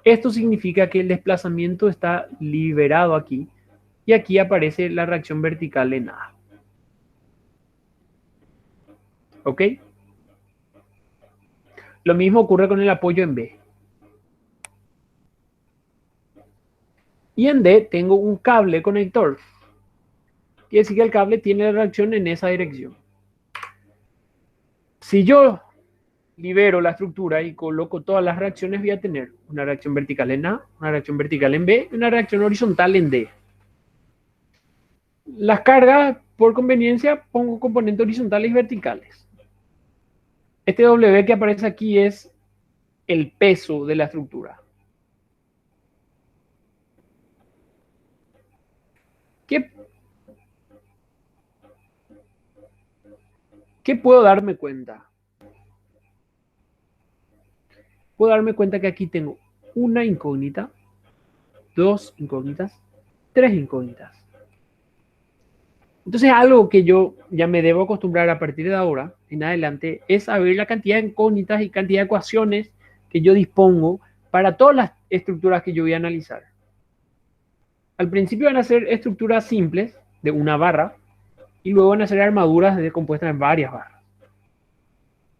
Esto significa que el desplazamiento está liberado aquí y aquí aparece la reacción vertical en A. ¿Ok? Lo mismo ocurre con el apoyo en B. Y en D tengo un cable conector. Quiere decir que el cable tiene la reacción en esa dirección. Si yo libero la estructura y coloco todas las reacciones, voy a tener una reacción vertical en A, una reacción vertical en B y una reacción horizontal en D. Las cargas, por conveniencia, pongo componentes horizontales y verticales. Este W que aparece aquí es el peso de la estructura. ¿Qué puedo darme cuenta? Puedo darme cuenta que aquí tengo una incógnita, dos incógnitas, tres incógnitas. Entonces, algo que yo ya me debo acostumbrar a partir de ahora en adelante es saber la cantidad de incógnitas y cantidad de ecuaciones que yo dispongo para todas las estructuras que yo voy a analizar. Al principio van a ser estructuras simples de una barra y luego van a ser armaduras compuestas en varias barras.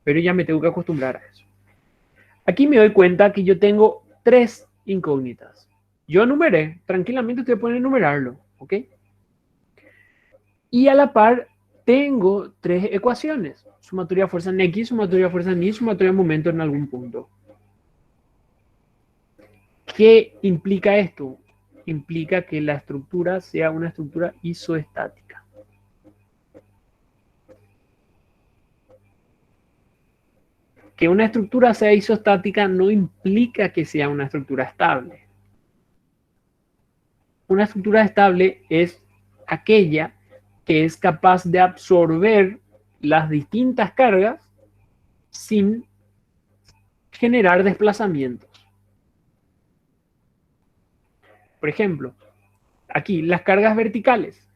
pero ya me tengo que acostumbrar a eso. Aquí me doy cuenta que yo tengo 3 incógnitas. Yo enumeré, tranquilamente ustedes pueden enumerarlo, ¿ok? Y a la par tengo 3 ecuaciones. Sumatoria de fuerza en X, sumatoria de fuerza en Y, sumatoria de momento en algún punto. ¿Qué implica esto? Implica que la estructura sea una estructura isoestática. Que una estructura sea isostática no implica que sea una estructura estable. Una estructura estable es aquella que es capaz de absorber las distintas cargas sin generar desplazamientos. Por ejemplo, aquí las cargas verticales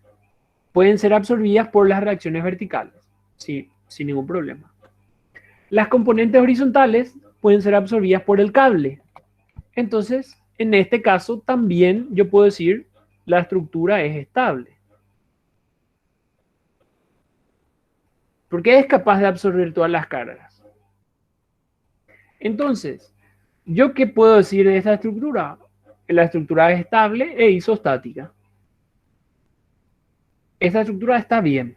pueden ser absorbidas por las reacciones verticales, sí, sin ningún problema. Las componentes horizontales pueden ser absorbidas por el cable. Entonces, en este caso también yo puedo decir la estructura es estable. Porque es capaz de absorber todas las cargas. Entonces, ¿yo qué puedo decir de esta estructura? La estructura es estable e isostática. Esta estructura está bien.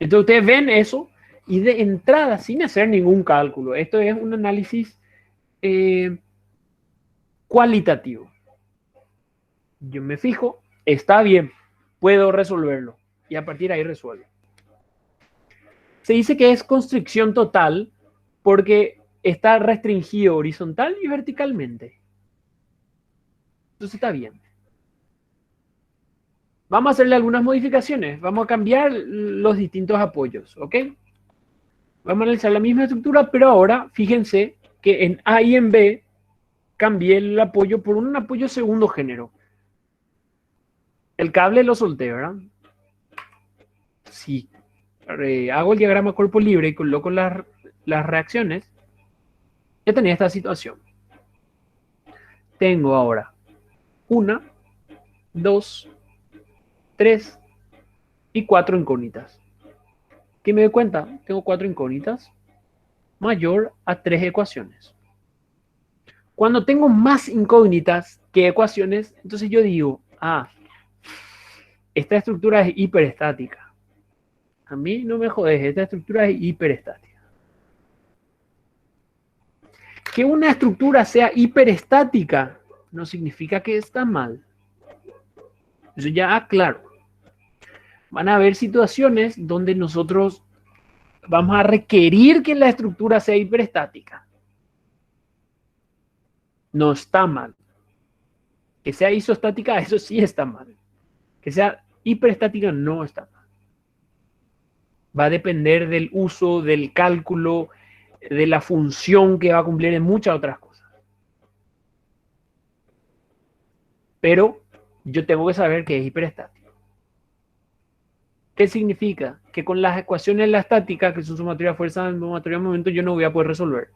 Entonces ustedes ven eso y de entrada, sin hacer ningún cálculo, esto es un análisis cualitativo. Yo me fijo, está bien, puedo resolverlo y a partir de ahí resuelvo. Se dice que es constricción total porque está restringido horizontal y verticalmente. Entonces está bien. Vamos a hacerle algunas modificaciones. Vamos a cambiar los distintos apoyos, ¿ok? Vamos a analizar la misma estructura, pero ahora fíjense que en A y en B cambié el apoyo por un apoyo segundo género. El cable lo solté, ¿verdad? Si hago el diagrama cuerpo libre y coloco las reacciones, ya tenía esta situación. Tengo ahora 1, 2, 3 y 4 incógnitas. ¿Qué me doy cuenta? Tengo 4 incógnitas mayor a 3 ecuaciones. Cuando tengo más incógnitas que ecuaciones, entonces yo digo, esta estructura es hiperestática. A mí no me jodes, esta estructura es hiperestática. Que una estructura sea hiperestática no significa que está mal. Eso ya aclaro. Van a haber situaciones donde nosotros vamos a requerir que la estructura sea hiperestática. No está mal. Que sea isostática, eso sí está mal. Que sea hiperestática, no está mal. Va a depender del uso, del cálculo, de la función que va a cumplir en muchas otras cosas. Pero yo tengo que saber que es hiperestático. ¿Qué significa? Que con las ecuaciones de la estática, que son sumatoria de fuerza, sumatoria de momento, yo no voy a poder resolver.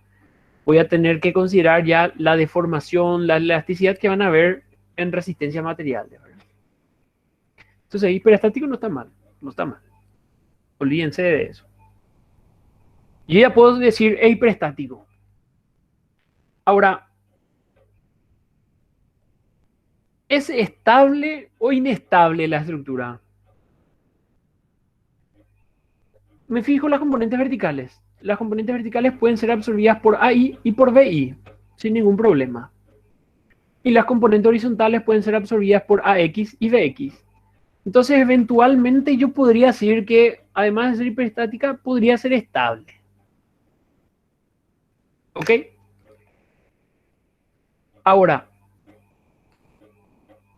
Voy a tener que considerar ya la deformación, la elasticidad que van a haber en resistencia material. ¿Verdad? Entonces, hiperestático no está mal. No está mal. Olvídense de eso. Yo ya puedo decir es hiperestático. Ahora, ¿es estable o inestable la estructura? Me fijo en las componentes verticales. Las componentes verticales pueden ser absorbidas por AI y por BI, sin ningún problema. Y las componentes horizontales pueden ser absorbidas por AX y BX. Entonces, eventualmente yo podría decir que, además de ser hiperestática, podría ser estable. ¿Ok? Ahora,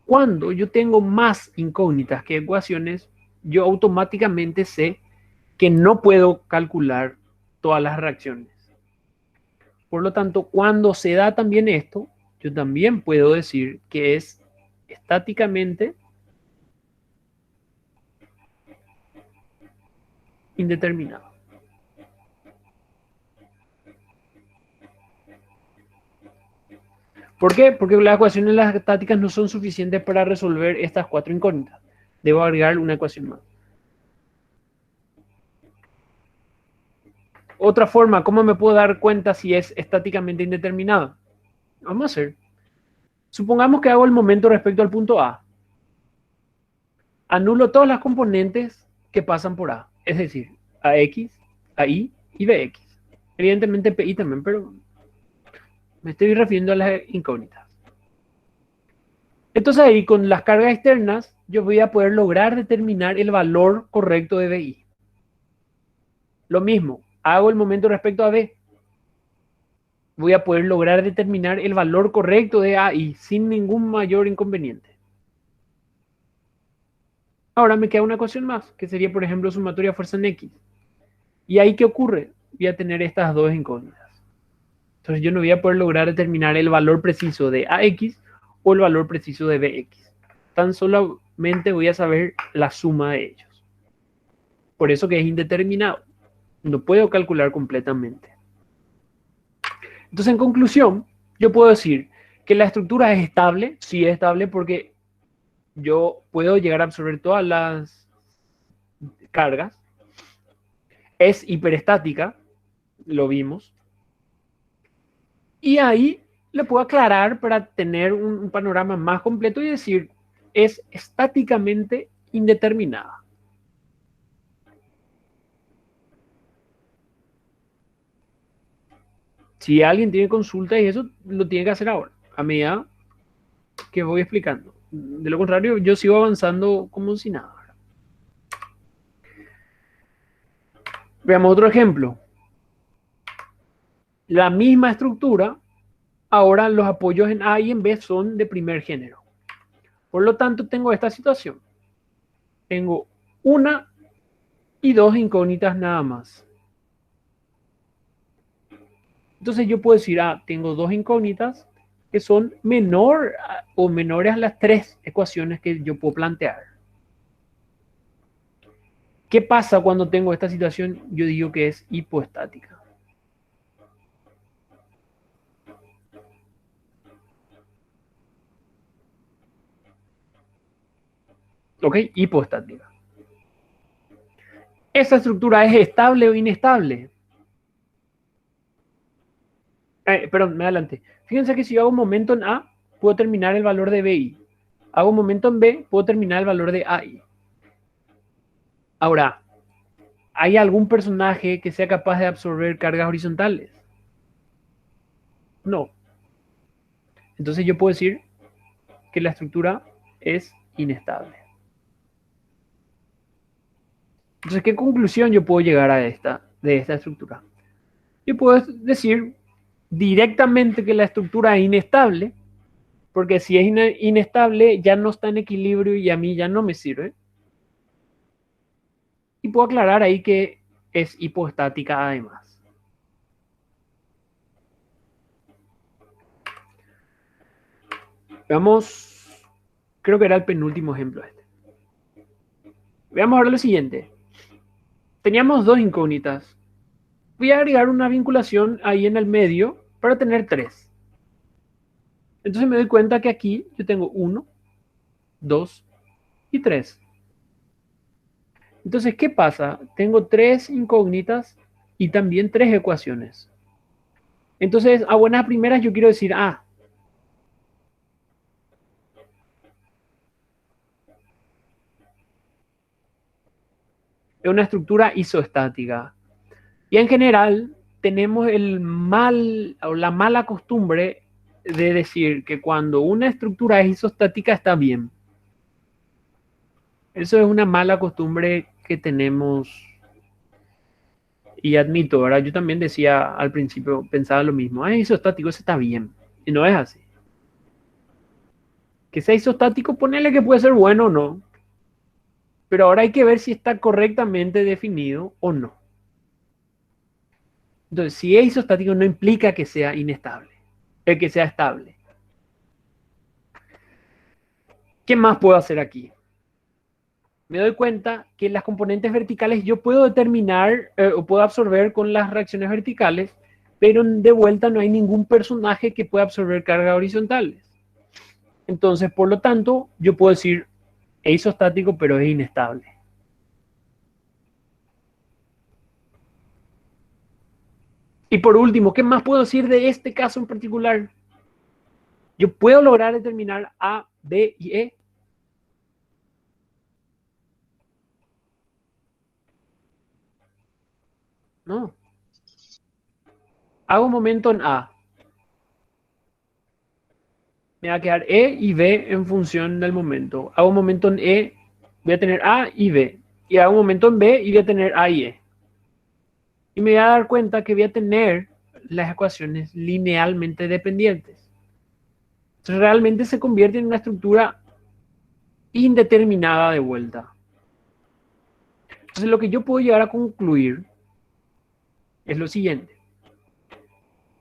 cuando yo tengo más incógnitas que ecuaciones, yo automáticamente sé que no puedo calcular todas las reacciones. Por lo tanto, cuando se da también esto, yo también puedo decir que es estáticamente indeterminado. ¿Por qué? Porque las ecuaciones las estáticas no son suficientes para resolver estas 4 incógnitas. Debo agregar una ecuación más. otra forma, ¿cómo me puedo dar cuenta si es estáticamente indeterminado? Vamos a hacer. Supongamos que hago el momento respecto al punto A. Anulo todas las componentes que pasan por A. Es decir, AX, AI y BX. Evidentemente PI también, pero me estoy refiriendo a las incógnitas. Entonces ahí con las cargas externas yo voy a poder lograr determinar el valor correcto de BI. Lo mismo, hago el momento respecto a B. Voy a poder lograr determinar el valor correcto de AI sin ningún mayor inconveniente. Ahora me queda una ecuación más, que sería, por ejemplo, sumatoria fuerza en X. ¿Y ahí qué ocurre? Voy a tener estas dos incógnitas. Entonces yo no voy a poder lograr determinar el valor preciso de AX o el valor preciso de BX. Tan solamente voy a saber la suma de ellos. Por eso que es indeterminado. No puedo calcular completamente. Entonces, en conclusión, yo puedo decir que la estructura es estable. Sí es estable porque yo puedo llegar a absorber todas las cargas. Es hiperestática, lo vimos. Y ahí le puedo aclarar para tener un panorama más completo y decir, es estáticamente indeterminada. Si alguien tiene consulta y eso lo tiene que hacer ahora, a medida que voy explicando. De lo contrario, yo sigo avanzando como si nada. Veamos otro ejemplo. La misma estructura, ahora los apoyos en A y en B son de primer género. Por lo tanto, tengo esta situación. Tengo una y dos incógnitas nada más. Entonces yo puedo decir, tengo dos incógnitas que son menor o menores a las tres ecuaciones que yo puedo plantear. ¿Qué pasa cuando tengo esta situación? Yo digo que es hipoestática. ¿Ok? Hipoestática. ¿Esa estructura es estable o inestable? Perdón, me adelante. Fíjense que si yo hago un momento en A, puedo terminar el valor de BI. Hago un momento en B, puedo terminar el valor de AI. Ahora, ¿hay algún personaje que sea capaz de absorber cargas horizontales? No. Entonces yo puedo decir que la estructura es inestable. Entonces, ¿qué conclusión yo puedo llegar de esta estructura? Yo puedo decir directamente que la estructura es inestable, porque si es inestable ya no está en equilibrio y a mí ya no me sirve. Y puedo aclarar ahí que es hipostática además. Veamos, creo que era el penúltimo ejemplo este. Veamos ahora lo siguiente. Teníamos dos incógnitas. Voy a agregar una vinculación ahí en el medio para tener tres. Entonces me doy cuenta que aquí yo tengo 1, 2 y 3. Entonces, ¿qué pasa? Tengo tres incógnitas y también tres ecuaciones. Entonces, a buenas primeras yo quiero decir, es una estructura isoestática. Y en general tenemos la mala costumbre de decir que cuando una estructura es isostática está bien. Eso es una mala costumbre que tenemos y admito, ¿verdad? Yo también decía al principio, pensaba lo mismo, es isostático, eso está bien. Y no es así. Que sea isostático, ponele que puede ser bueno o no. Pero ahora hay que ver si está correctamente definido o no. Entonces, si es isostático no implica que sea inestable, que sea estable. ¿Qué más puedo hacer aquí? Me doy cuenta que las componentes verticales yo puedo determinar o puedo absorber con las reacciones verticales, pero de vuelta no hay ningún personaje que pueda absorber cargas horizontales. Entonces, por lo tanto, yo puedo decir es isostático, pero es inestable. Y por último, ¿qué más puedo decir de este caso en particular? Yo puedo lograr determinar A, B y E. No. Hago un momento en A. Me va a quedar E y B en función del momento. Hago un momento en E, voy a tener A y B. Y hago un momento en B y voy a tener A y E. Y me voy a dar cuenta que voy a tener las ecuaciones linealmente dependientes. Entonces realmente se convierte en una estructura indeterminada de vuelta. Entonces lo que yo puedo llegar a concluir es lo siguiente.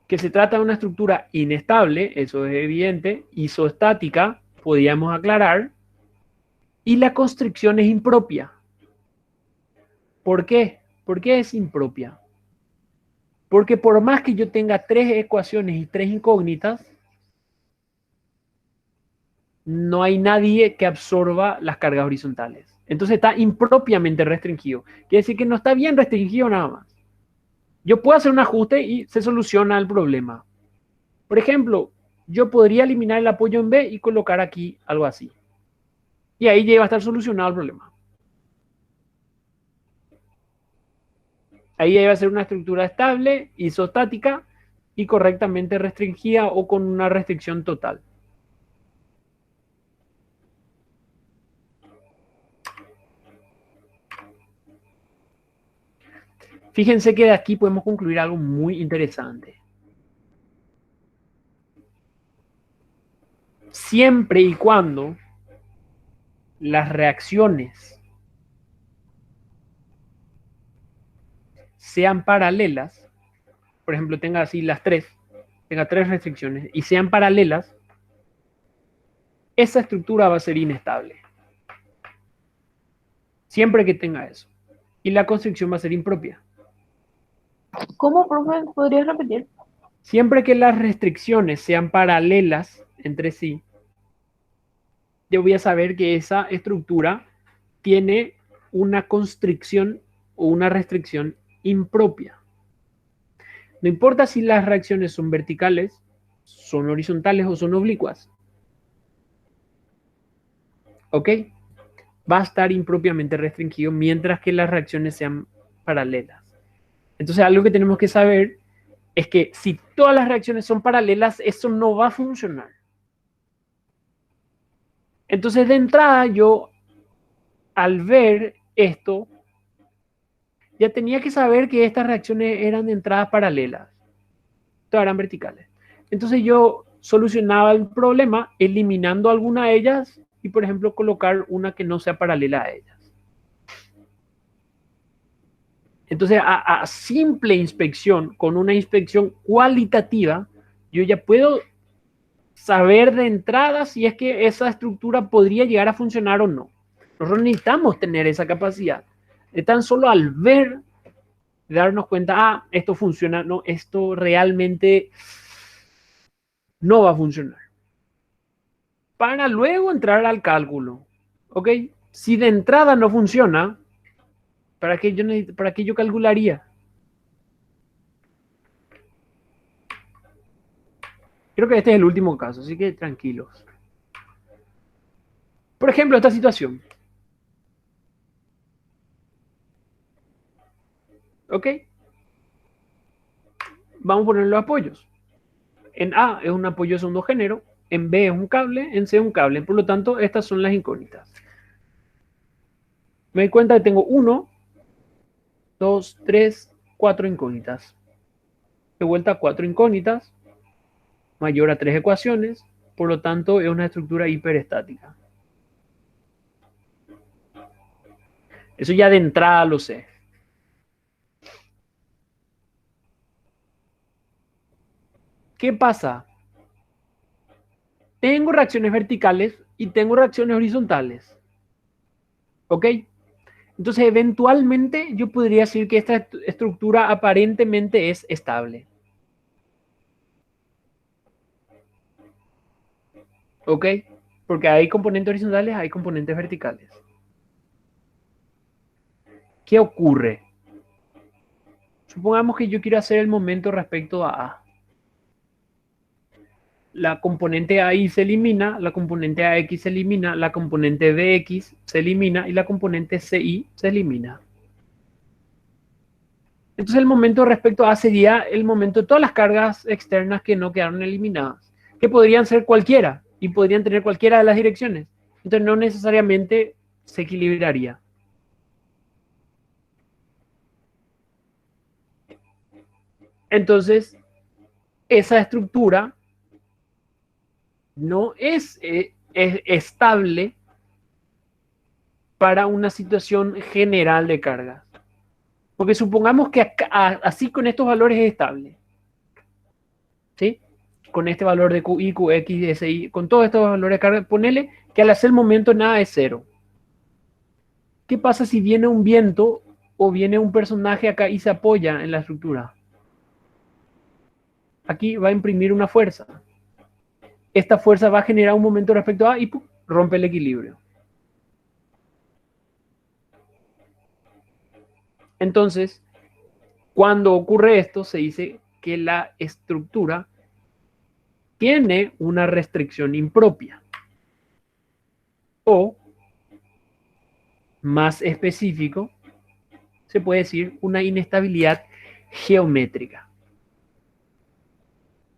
Que se trata de una estructura inestable, eso es evidente, isostática, podríamos aclarar, y la constricción es impropia. ¿Por qué? ¿Por qué es impropia? Porque por más que yo tenga tres ecuaciones y tres incógnitas, no hay nadie que absorba las cargas horizontales. Entonces está impropiamente restringido. Quiere decir que no está bien restringido nada más. Yo puedo hacer un ajuste y se soluciona el problema. Por ejemplo, yo podría eliminar el apoyo en B y colocar aquí algo así. Y ahí ya va a estar solucionado el problema. Ahí ya va a ser una estructura estable, isostática y correctamente restringida o con una restricción total. Fíjense que de aquí podemos concluir algo muy interesante. Siempre y cuando las reacciones sean paralelas, por ejemplo, tenga así tenga tres restricciones y sean paralelas, esa estructura va a ser inestable. Siempre que tenga eso. Y la constricción va a ser impropia. ¿Cómo, profe? ¿Podrías repetir? Siempre que las restricciones sean paralelas entre sí, yo voy a saber que esa estructura tiene una constricción o una restricción impropia. No importa si las reacciones son verticales, son horizontales o son oblicuas. ¿Ok? Va a estar impropiamente restringido mientras que las reacciones sean paralelas. Entonces, algo que tenemos que saber es que si todas las reacciones son paralelas, eso no va a funcionar. Entonces, de entrada, yo al ver esto, ya tenía que saber que estas reacciones eran de entradas paralelas, todas eran verticales. Entonces yo solucionaba el problema eliminando alguna de ellas y, por ejemplo, colocar una que no sea paralela a ellas. Entonces, a simple inspección, con una inspección cualitativa, yo ya puedo saber de entrada si es que esa estructura podría llegar a funcionar o no. Nosotros necesitamos tener esa capacidad de tan solo al ver, darnos cuenta, esto funciona, no, esto realmente no va a funcionar. Para luego entrar al cálculo, ¿ok? Si de entrada no funciona, para qué yo calcularía? Creo que este es el último caso, así que tranquilos. Por ejemplo, esta situación. ¿Ok? Vamos a poner los apoyos. En A es un apoyo de segundo género, en B es un cable, en C es un cable. Por lo tanto, estas son las incógnitas. Me doy cuenta que tengo 1, 2, 3, 4 incógnitas. De vuelta, 4 incógnitas, mayor a 3 ecuaciones. Por lo tanto, es una estructura hiperestática. Eso ya de entrada lo sé. ¿Qué pasa? Tengo reacciones verticales y tengo reacciones horizontales. ¿Ok? Entonces, eventualmente yo podría decir que esta estructura aparentemente es estable. ¿Ok? Porque hay componentes horizontales, hay componentes verticales. ¿Qué ocurre? Supongamos que yo quiero hacer el momento respecto a A. La componente AI se elimina, la componente AX se elimina, la componente BX se elimina y la componente CI se elimina. Entonces el momento respecto a A sería el momento de todas las cargas externas que no quedaron eliminadas, que podrían ser cualquiera y podrían tener cualquiera de las direcciones. Entonces no necesariamente se equilibraría. Entonces, esa estructura no es estable para una situación general de cargas. Porque supongamos que así con estos valores es estable. ¿Sí? Con este valor de QI, QX, SI, con todos estos valores de carga, ponele que al hacer el momento nada es cero. ¿Qué pasa si viene un viento o viene un personaje acá y se apoya en la estructura? Aquí va a imprimir una fuerza. Esta fuerza va a generar un momento respecto a y ¡pum!, rompe el equilibrio. Entonces, cuando ocurre esto, se dice que la estructura tiene una restricción impropia. O, más específico, se puede decir una inestabilidad geométrica.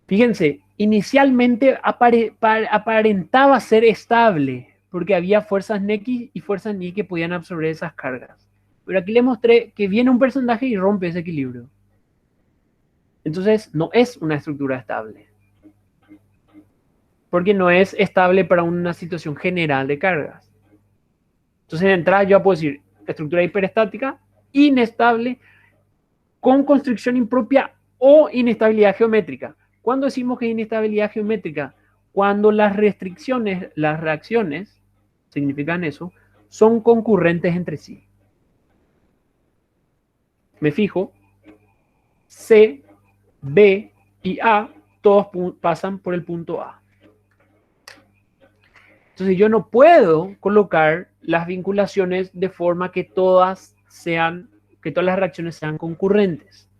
Fíjense, inicialmente aparentaba ser estable porque había fuerzas X y fuerzas Y que podían absorber esas cargas. Pero aquí les mostré que viene un personaje y rompe ese equilibrio. Entonces no es una estructura estable. Porque no es estable para una situación general de cargas. Entonces de entrada yo puedo decir estructura hiperestática, inestable, con constricción impropia o inestabilidad geométrica. ¿Cuándo decimos que es inestabilidad geométrica? Cuando las restricciones, las reacciones, significan eso, son concurrentes entre sí. Me fijo, C, B y A, todos pasan por el punto A. Entonces yo no puedo colocar las vinculaciones de forma que todas las reacciones sean concurrentes.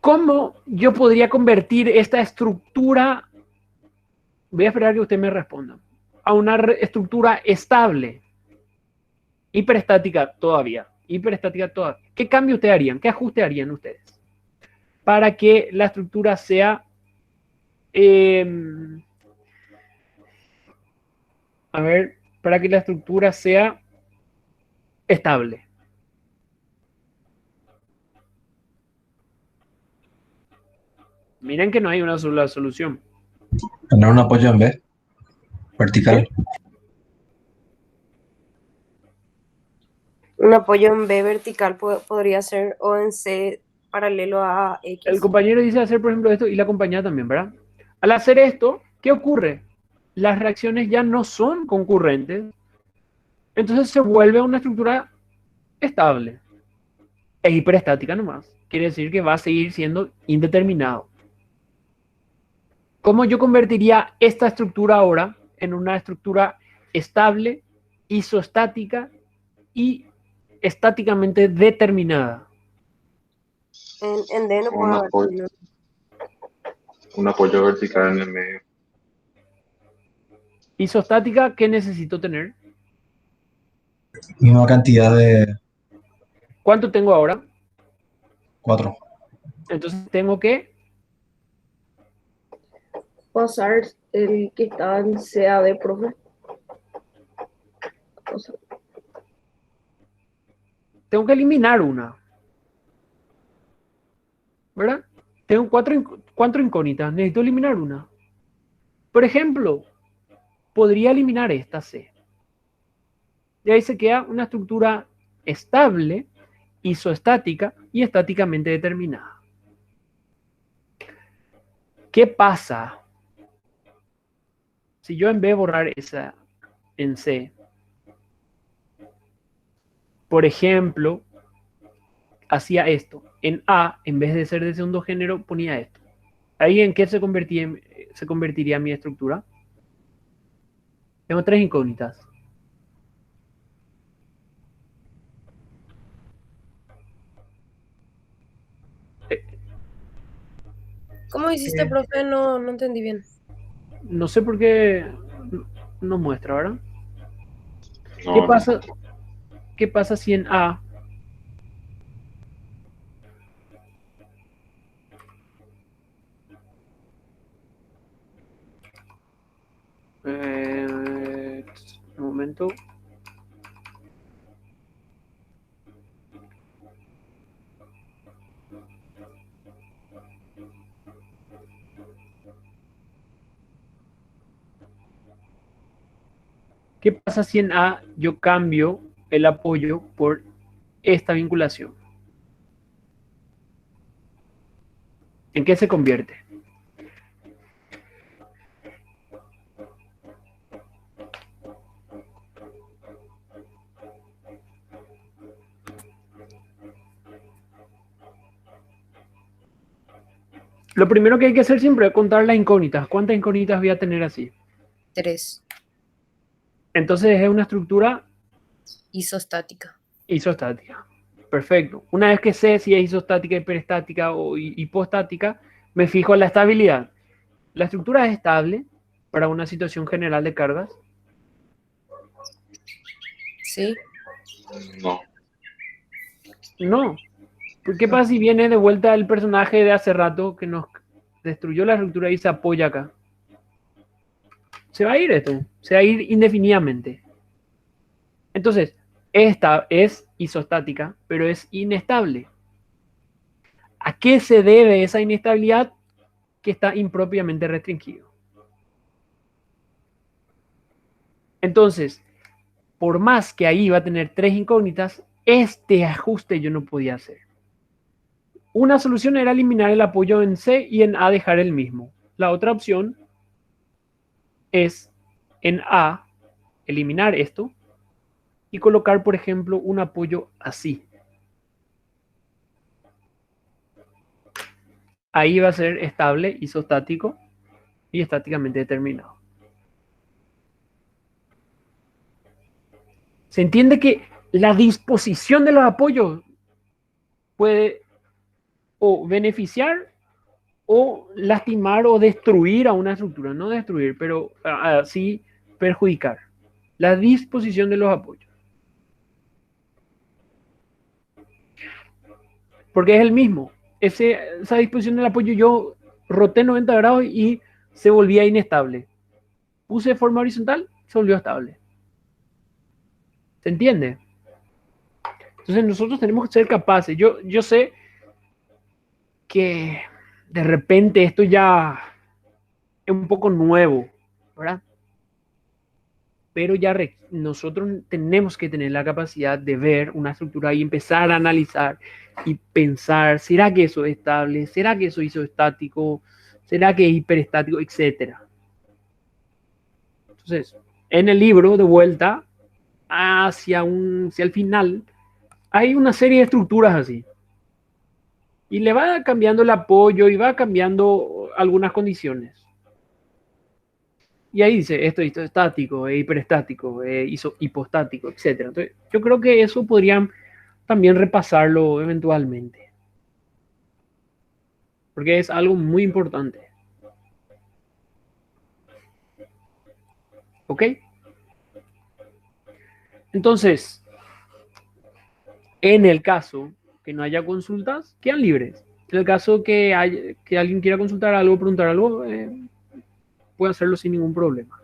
¿Cómo yo podría convertir esta estructura? Voy a esperar que usted me responda. A una estructura estable. Hiperestática todavía. Hiperestática todavía. ¿Qué cambio ustedes harían? ¿Qué ajuste harían ustedes? Para que la estructura sea... para que la estructura sea estable. Miren que no hay una sola solución. Tener un apoyo en B, vertical. ¿Qué? Un apoyo en B vertical podría ser o en C paralelo a El X. compañero dice hacer, por ejemplo, esto y la compañera también, ¿verdad? Al hacer esto, ¿qué ocurre? Las reacciones ya no son concurrentes, entonces se vuelve una estructura estable. Es hiperestática nomás. Quiere decir que va a seguir siendo indeterminado. ¿Cómo yo convertiría esta estructura ahora en una estructura estable, isostática y estáticamente determinada? En D no puede haber. Un apoyo vertical en el medio. Isostática, ¿qué necesito tener? Misma cantidad de ¿Cuánto tengo ahora? 4. Entonces tengo que Pasar el que está en CAD, profe. O sea, tengo que eliminar una. ¿Verdad? Tengo cuatro incógnitas. Necesito eliminar una. Por ejemplo, podría eliminar esta C. Y ahí se queda una estructura estable, isoestática y estáticamente determinada. ¿Qué pasa si yo en vez de borrar esa en C, por ejemplo, hacía esto? En A, en vez de ser de segundo género, ponía esto. ¿Ahí en qué se convertiría mi estructura? Tengo tres incógnitas. ¿Cómo hiciste, Eh, profe? No entendí bien. no sé por qué no muestra, ¿verdad? ¿Qué No, no. pasa, qué pasa si en A un momento. ¿Qué pasa si en A yo cambio el apoyo por esta vinculación? ¿En qué se convierte? Lo primero que hay que hacer siempre es contar las incógnitas. ¿Cuántas incógnitas voy a tener así? 3. Entonces es una estructura Isostática. isostática. Perfecto. Una vez que sé si es isostática, hiperestática o hipostática, me fijo en la estabilidad. La estructura es estable para una situación general de cargas. ¿Sí? No. No. ¿Qué pasa si viene de vuelta el personaje de hace rato que nos destruyó la estructura y se apoya acá? Se va a ir esto, se va a ir indefinidamente. Entonces, esta es isostática, pero es inestable. ¿A qué se debe esa inestabilidad? Que está impropiamente restringido. Entonces, por más que ahí va a tener tres incógnitas, este ajuste yo no podía hacer. Una solución era eliminar el apoyo en C y en A dejar el mismo. La otra opción es en A eliminar esto y colocar, por ejemplo, un apoyo así. Ahí va a ser estable, isostático y estáticamente determinado. Se entiende que la disposición de los apoyos puede o beneficiar o lastimar o destruir a una estructura. No destruir, pero así perjudicar. La disposición de los apoyos. Porque es el mismo. Esa disposición del apoyo yo roté 90 grados y se volvía inestable. Puse de forma horizontal, se volvió estable. ¿Se entiende? Entonces nosotros tenemos que ser capaces. Yo sé que de repente esto ya es un poco nuevo, ¿verdad? Pero ya nosotros tenemos que tener la capacidad de ver una estructura y empezar a analizar y pensar, ¿será que eso es estable? ¿Será que eso hizo estático? ¿Será que es hiperestático? Etcétera. Entonces, en el libro, de vuelta, hacia el final, hay una serie de estructuras así. Y le va cambiando el apoyo y va cambiando algunas condiciones. Y ahí dice, esto es estático, hiperestático, hipostático, etc. Entonces, yo creo que eso podrían también repasarlo eventualmente. Porque es algo muy importante. ¿Ok? Entonces, en el caso que no haya consultas, quedan libres. En el caso que alguien quiera consultar algo, preguntar algo, puede hacerlo sin ningún problema.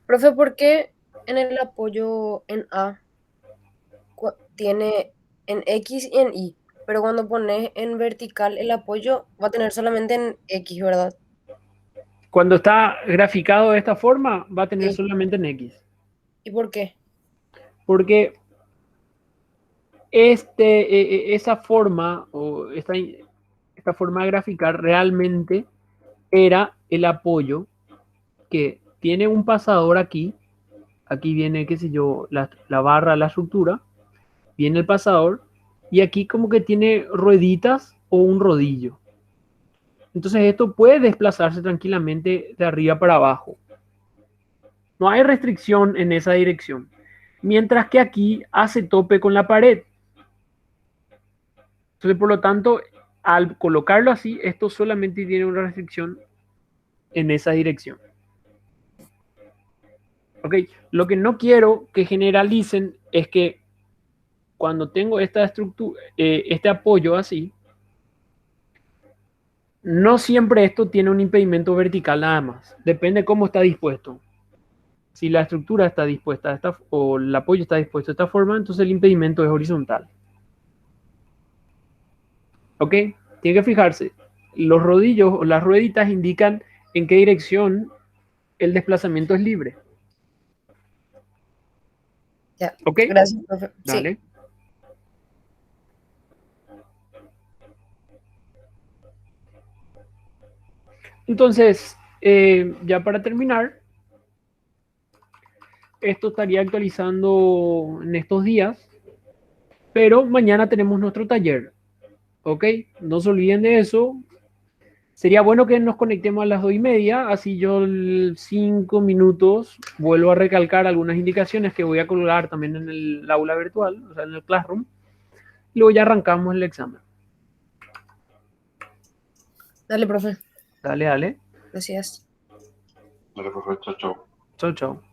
Profe, ¿por qué en el apoyo en A tiene en X y en Y? Pero cuando pones en vertical el apoyo va a tener solamente en X, ¿verdad? Cuando está graficado de esta forma, va a tener Sí. solamente en X. ¿Y por qué? Porque esa forma o esta forma de graficar realmente era el apoyo que tiene un pasador aquí. Aquí viene, qué sé yo, la barra, la estructura. Viene el pasador. Y aquí como que tiene rueditas o un rodillo. Entonces esto puede desplazarse tranquilamente de arriba para abajo. No hay restricción en esa dirección. Mientras que aquí hace tope con la pared. Entonces, por lo tanto, al colocarlo así, esto solamente tiene una restricción en esa dirección. ¿Ok? Lo que no quiero que generalicen es que cuando tengo esta estructura, este apoyo así, no siempre esto tiene un impedimento vertical nada más. Depende cómo está dispuesto. Si la estructura está dispuesta o el apoyo está dispuesto de esta forma, entonces el impedimento es horizontal. ¿Ok? Tiene que fijarse. Los rodillos o las rueditas indican en qué dirección el desplazamiento es libre. Ya. ¿Ok? Gracias, profe. Sí. Dale. Entonces, ya para terminar, esto estaría actualizando en estos días, pero mañana tenemos nuestro taller. ¿Ok? No se olviden de eso. Sería bueno que nos conectemos a las 2:30, así yo 5 minutos vuelvo a recalcar algunas indicaciones que voy a colgar también en el aula virtual, o sea, en el Classroom, y luego ya arrancamos el examen. Dale, profe. Dale, dale. Gracias. Dale, profe, chao, chao. Chao, chao.